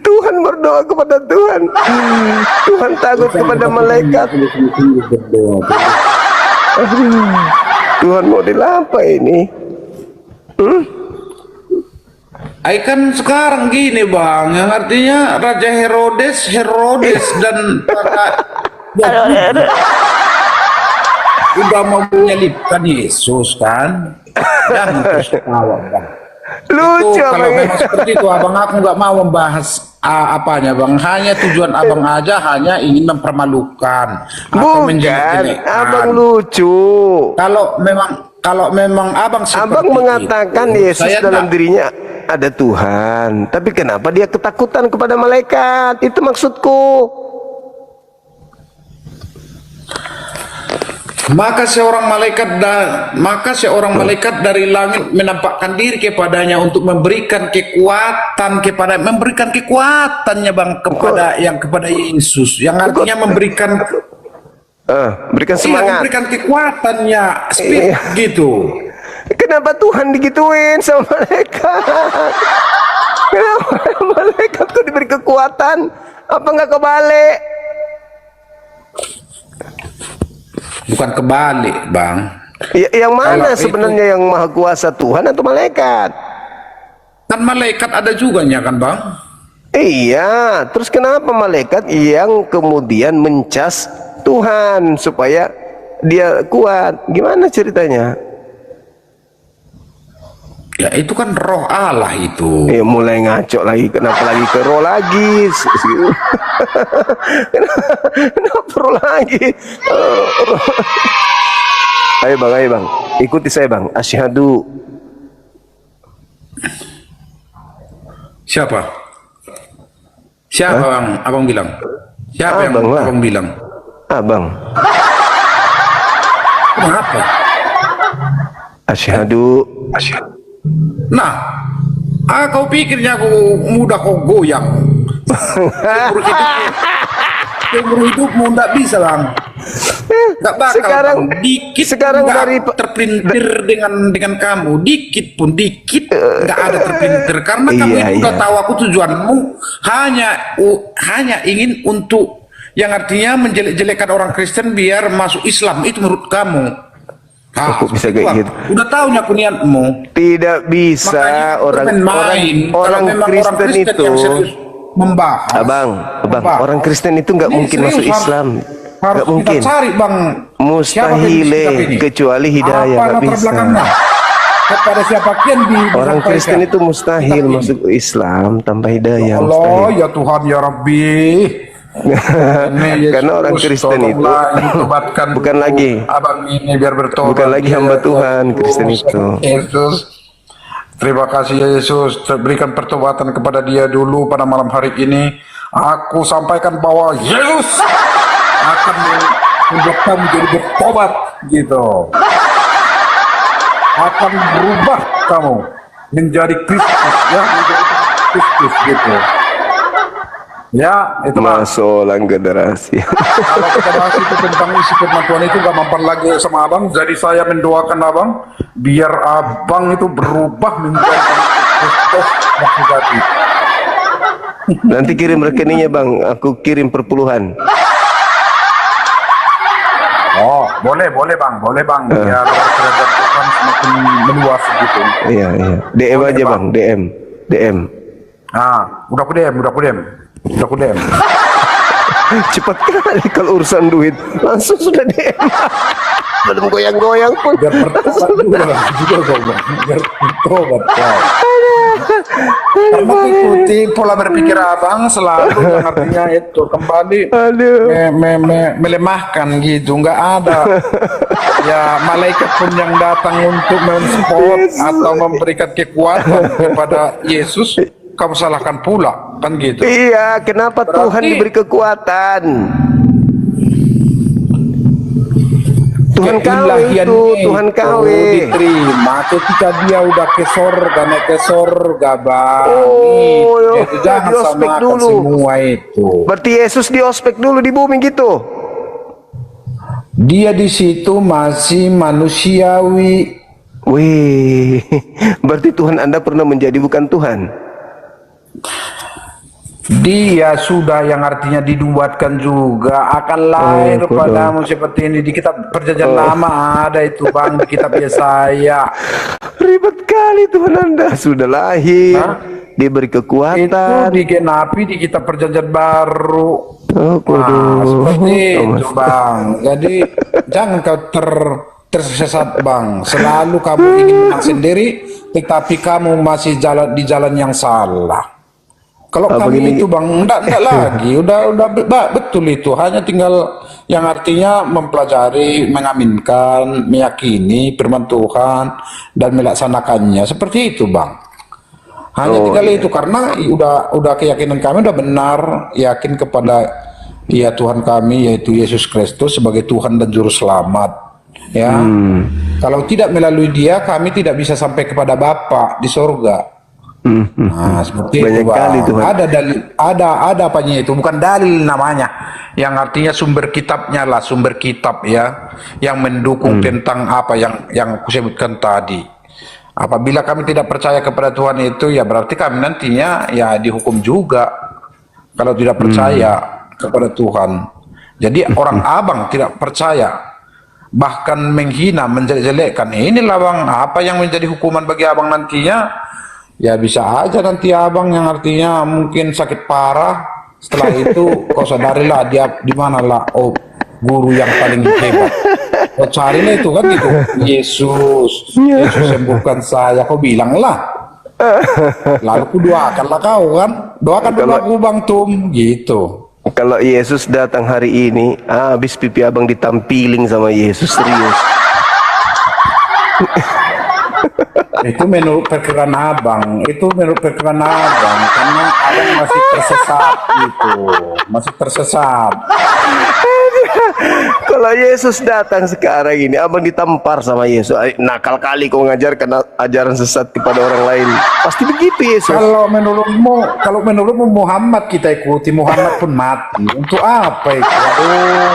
Tuhan berdoa kepada Tuhan. Tuhan takut kepada malaikat. Tuhan mau dilapa ini? Kan sekarang gini bang, yang artinya Raja Herodes dan udah mau menyalibkan Yesus kan? Jangan terus ketawa bang. Lucu Itu, kalau abang. memang seperti itu abang, aku nggak mau membahas apanya bang. Hanya tujuan abang aja hanya ingin mempermalukan atau Bukan, menjelek-jelekkan. abang lucu. Kalau memang abang seperti Abang mengatakan itu, Yesus saya dalam tak- dirinya ada Tuhan. Tapi kenapa dia ketakutan kepada malaikat? Itu maksudku. Maka seorang malaikat dari langit menampakkan diri kepadanya untuk memberikan kekuatannya bang kepada Yesus, yang artinya memberikan Berikan iya, semangat. memberikan kekuatannya spirit gitu. Kenapa Tuhan digituin sama malaikat? Kenapa malaikat kok diberi kekuatan? Apa nggak kebalik? Bukan kebalik bang. Yang mana Kalau sebenarnya yang maha kuasa, Tuhan atau malaikat? Kan malaikat ada juga kan bang. Iya, terus kenapa malaikat yang kemudian mencas Tuhan supaya dia kuat? Gimana ceritanya? Ya itu kan roh Allah itu. Mulai ngaco lagi, kenapa lagi ke roh lagi? Kenapa roh lagi? Ayo bang, ikuti saya bang. Asyhadu. Siapa bang? Abang bilang. Siapa yang Abang lah. abang bilang? Abang. Kenapa? Asyhadu. Nah, kau pikirnya aku mudah kau goyang. Seumur hidupmu nggak bisa bang. Nggak bakal Sekarang bang. Dikit sekarang nggak dari terpelintir dengan kamu, dikit pun dikit nggak ada terpelintir karena kamu Iya, itu udah iya. tahu aku tujuanmu hanya ingin untuk yang artinya menjelek-jelekkan orang Kristen biar masuk Islam, itu menurut kamu. Kok bisa kayak Bang, gitu? udah tahunya aku niatmu. Tidak bisa Makanya orang memang Kristen itu. yang serius membahas. Abang, orang Kristen itu nggak Ini mungkin serius, masuk Islam. Harus Nggak mungkin. kita cari bang. Mustahil kecuali hidayah, Apa nggak latar bisa. belakangnya? Kepada siapa kian Orang disampaikan? Kristen itu mustahil Kitab ini. masuk Islam tanpa hidayah. Allah Mustahil. ya Tuhan ya Rabbi. Karena orang Kristen itu bukan lagi abang ini biar bertobat. bukan lagi hamba Tuhan. Kristen itu. Yesus, terima kasih ya Yesus, berikan pertobatan kepada dia dulu pada malam hari ini. Aku sampaikan bahwa Yesus akan membuat kamu jadi bertobat gitu. Akan berubah kamu menjadi Kristus ya, menjadi Kristus gitu. Ya, itu Bang. Masolang generasi. Kalau kita bahas itu tentang isi firman Tuhan itu gak mempan lagi sama abang. Jadi saya mendoakan abang biar abang itu berubah menjadi Kristus yang sejati. Nanti kirim rekeningnya bang. Aku kirim perpuluhan. Oh, boleh bang, biar kerajaan Tuhan semakin meluas gitu. Iya. DM Boleh, aja bang. DM. Udah aku dem. Cepat kali kalau urusan duit. Langsung sudah DM. Belum goyang-goyang pun. Biar bertobat juga kau bang. Biar bertobat kau. Karena ikuti pola berpikir abang selalu yang artinya itu kembali melemahkan gitu, nggak ada ya malaikat pun yang datang untuk mensupport atau memberikan kekuatan kepada Yesus, kamu salahkan pula kan gitu. Iya, kenapa Tuhan diberi kekuatan? Tuhan KW itu, Tuhan KW. Diterima ketika dia udah ke sorga, naik ke sorga bang. Itu jangan diospek samakan dulu. semua itu. Berarti Yesus diospek dulu di bumi gitu. Dia di situ masih manusiawi. Wih, berarti Tuhan Anda pernah menjadi bukan Tuhan. Dia sudah yang artinya dibuatkan juga akan lahir padamu seperti ini di kitab perjanjian lama ada itu bang di kitab Yesaya. Ribet kali Tuhan Anda sudah lahir, diberi Itu kekuatan. digenapi di kitab perjanjian baru. Nah, Seperti itu bang. Jadi jangan kau tersesat bang. Selalu kamu ingin menang sendiri, tetapi kamu masih di jalan yang salah. Kalau kami itu bang, enggak lagi, udah betul itu. Hanya tinggal yang artinya mempelajari, mengaminkan, meyakini firman Tuhan dan melaksanakannya. Seperti itu bang. Hanya tinggal itu karena udah keyakinan kami udah benar, yakin kepada ya Tuhan kami yaitu Yesus Kristus sebagai Tuhan dan Juru Selamat. Ya, kalau tidak melalui Dia kami tidak bisa sampai kepada Bapa di sorga. Nah, seperti Banyak itu, kali Bang. Tuhan. Ada dalil, ada apanya itu, bukan dalil namanya. Yang artinya sumber kitabnya lah, sumber kitab ya, yang mendukung tentang apa yang aku sebutkan tadi. Apabila kami tidak percaya kepada Tuhan itu, ya berarti kami nantinya ya dihukum juga. Kalau tidak percaya kepada Tuhan. Jadi orang abang tidak percaya, bahkan menghina, menjelek-jelekkan. Inilah bang, apa yang menjadi hukuman bagi abang nantinya? Ya bisa aja nanti abang yang artinya mungkin sakit parah. Setelah itu kau sadarilah dia di mana lah. Oh, guru yang paling hebat. Kau carilah itu kan gitu. Yesus sembuhkan saya. Kau bilang lah. Lalu ku doakanlah kau kan. Doakan dulu aku bang Tum gitu. Kalau Yesus datang hari ini, habis pipi abang ditampiling sama Yesus, serius. Itu menurut perkiraan abang, karena abang masih tersesat gitu, masih tersesat. Kalau Yesus datang sekarang ini, abang ditampar sama Yesus. Nakal kali kau mengajarkan ajaran sesat kepada orang lain. Pasti begitu Yesus. Kalau menurutmu Muhammad kita ikuti, Muhammad pun mati. Untuk apa itu? Aduh,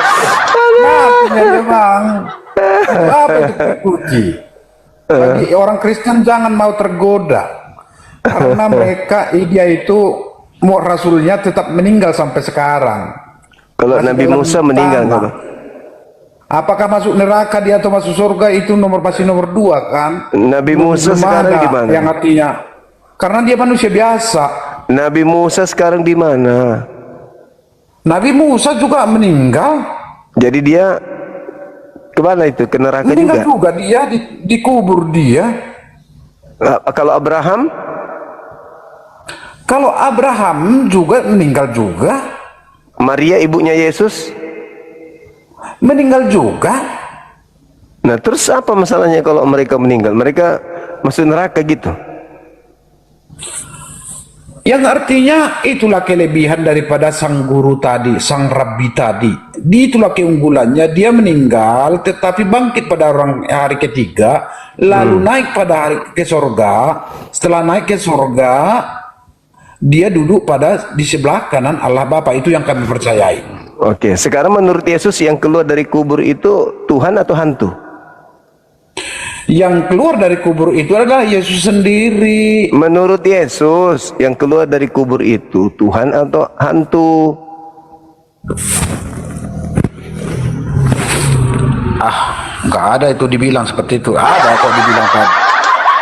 matinya dia bang. Untuk apa itu ikuti? Bagi orang Kristen jangan mau tergoda, karena mereka dia itu rasulnya tetap meninggal sampai sekarang. Kalau Nabi Musa meninggal kalau apakah masuk neraka dia atau masuk surga itu masih nomor 2 kan? Nabi Musa sekarang di mana? Yang artinya karena dia manusia biasa. Nabi Musa sekarang di mana? Nabi Musa juga meninggal. Jadi dia kemana itu? Ke neraka Meninggal juga? juga dia dikubur dia. Kalau Abraham? Kalau Abraham juga meninggal juga. Maria ibunya Yesus? Meninggal juga. Nah terus apa masalahnya kalau mereka meninggal? Mereka masuk neraka gitu? Yang artinya itulah kelebihan daripada sang guru tadi, sang rabbi tadi. Itulah keunggulannya, dia meninggal tetapi bangkit pada hari ketiga, lalu naik pada hari ke sorga. Setelah naik ke sorga, dia duduk di sebelah kanan Allah Bapa. Itu yang kami percayai. Oke, sekarang menurut Yesus yang keluar dari kubur itu Tuhan atau hantu? Yang keluar dari kubur itu adalah Yesus sendiri. Menurut Yesus yang keluar dari kubur itu Tuhan atau hantu? Nggak ada itu dibilang seperti itu. Ada kok dibilang kan.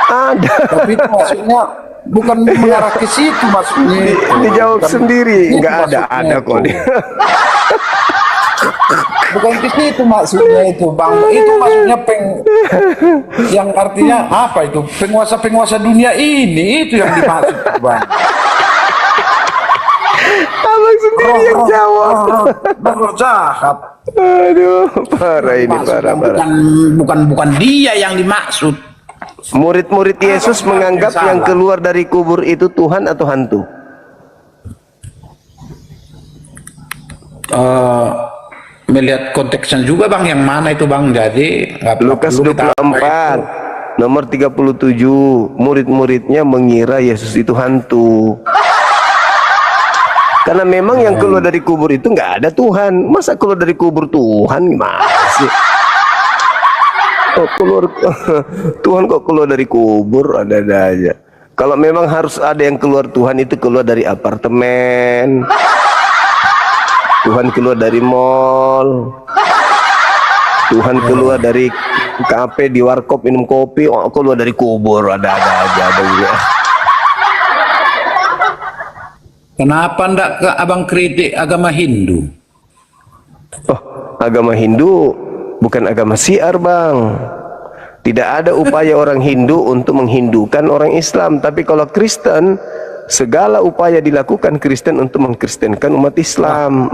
Ada. Tapi itu maksudnya bukan mengarah ke situ maksudnya. Dijawab sendiri. Nggak ada. Ada kok. Bukan ke situ maksudnya itu bang. Itu maksudnya yang artinya apa itu? Penguasa-penguasa dunia ini itu yang dimaksud bang. Abang sendiri yang jawab. Roh jahat. Aduh, parah ini, parah. Bukan dia yang dimaksud. Murid-murid Yesus menganggap yang keluar dari kubur itu Tuhan atau hantu? Melihat konteksnya juga bang, yang mana itu bang? Jadi Lukas 24 nomor 37, murid-muridnya mengira Yesus itu hantu. Karena memang yang keluar dari kubur itu nggak ada Tuhan. Masa keluar dari kubur Tuhan gimana sih? Oh, keluar Tuhan kok keluar dari kubur, ada aja. Kalau memang harus ada yang keluar Tuhan, itu keluar dari apartemen. Tuhan keluar dari mall. Tuhan keluar dari kafe, di warkop minum kopi. Oh, keluar dari kubur, ada aja juga. Kenapa ndak ke abang kritik agama Hindu? Oh, agama Hindu bukan agama syiar bang. Tidak ada upaya orang Hindu untuk menghindukan orang Islam. Tapi kalau Kristen, segala upaya dilakukan Kristen untuk mengkristenkan umat Islam.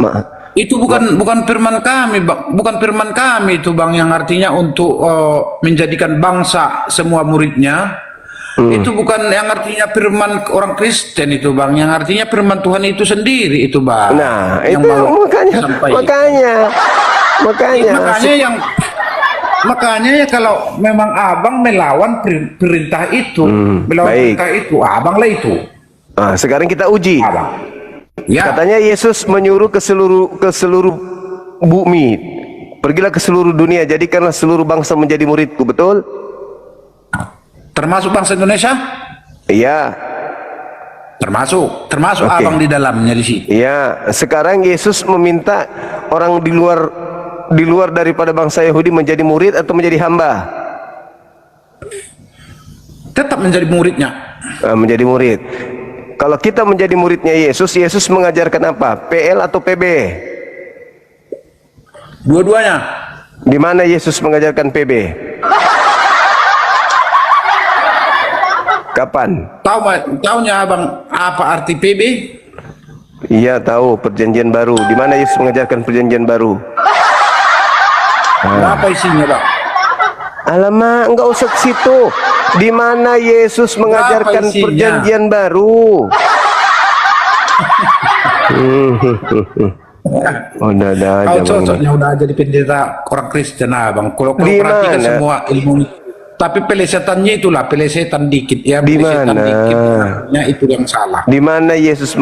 Itu bukan firman kami bang. Bukan firman kami itu bang, yang artinya untuk menjadikan bangsa semua muridnya. Itu bukan yang artinya firman orang Kristen itu bang, yang artinya firman Tuhan itu sendiri itu bang. Nah itu makanya ya kalau memang abang melawan perintah itu, perintah itu, abanglah itu. Nah, sekarang kita uji. Abang. Ya. Katanya Yesus menyuruh ke seluruh bumi, pergilah ke seluruh dunia, jadikanlah seluruh bangsa menjadi muridku, betul? Termasuk bangsa Indonesia? Iya. Termasuk okay. Abang di dalamnya di sini. Iya. Sekarang Yesus meminta orang di luar daripada bangsa Yahudi menjadi murid atau menjadi hamba? Tetap menjadi muridnya. Menjadi murid. Kalau kita menjadi muridnya Yesus, Yesus mengajarkan apa? PL atau PB? Dua-duanya. Di mana Yesus mengajarkan PB? Kapan? Tahunya abang apa arti PB? Iya tahu, perjanjian baru. Di mana Yesus mengajarkan perjanjian baru? Apa isinya bang? Alamak, enggak usah ke situ. Di mana Yesus mengajarkan perjanjian baru? Oh, udah ada aja Kau Bang. cocoknya udah jadi pendeta orang Kristen Bang. Kalau kau Di perhatikan mana? semua ilmu, tapi pelesetannya itulah pelesetan dikit ya, Di pelesetan mana? dikit, ya itu yang salah. Di mana Yesus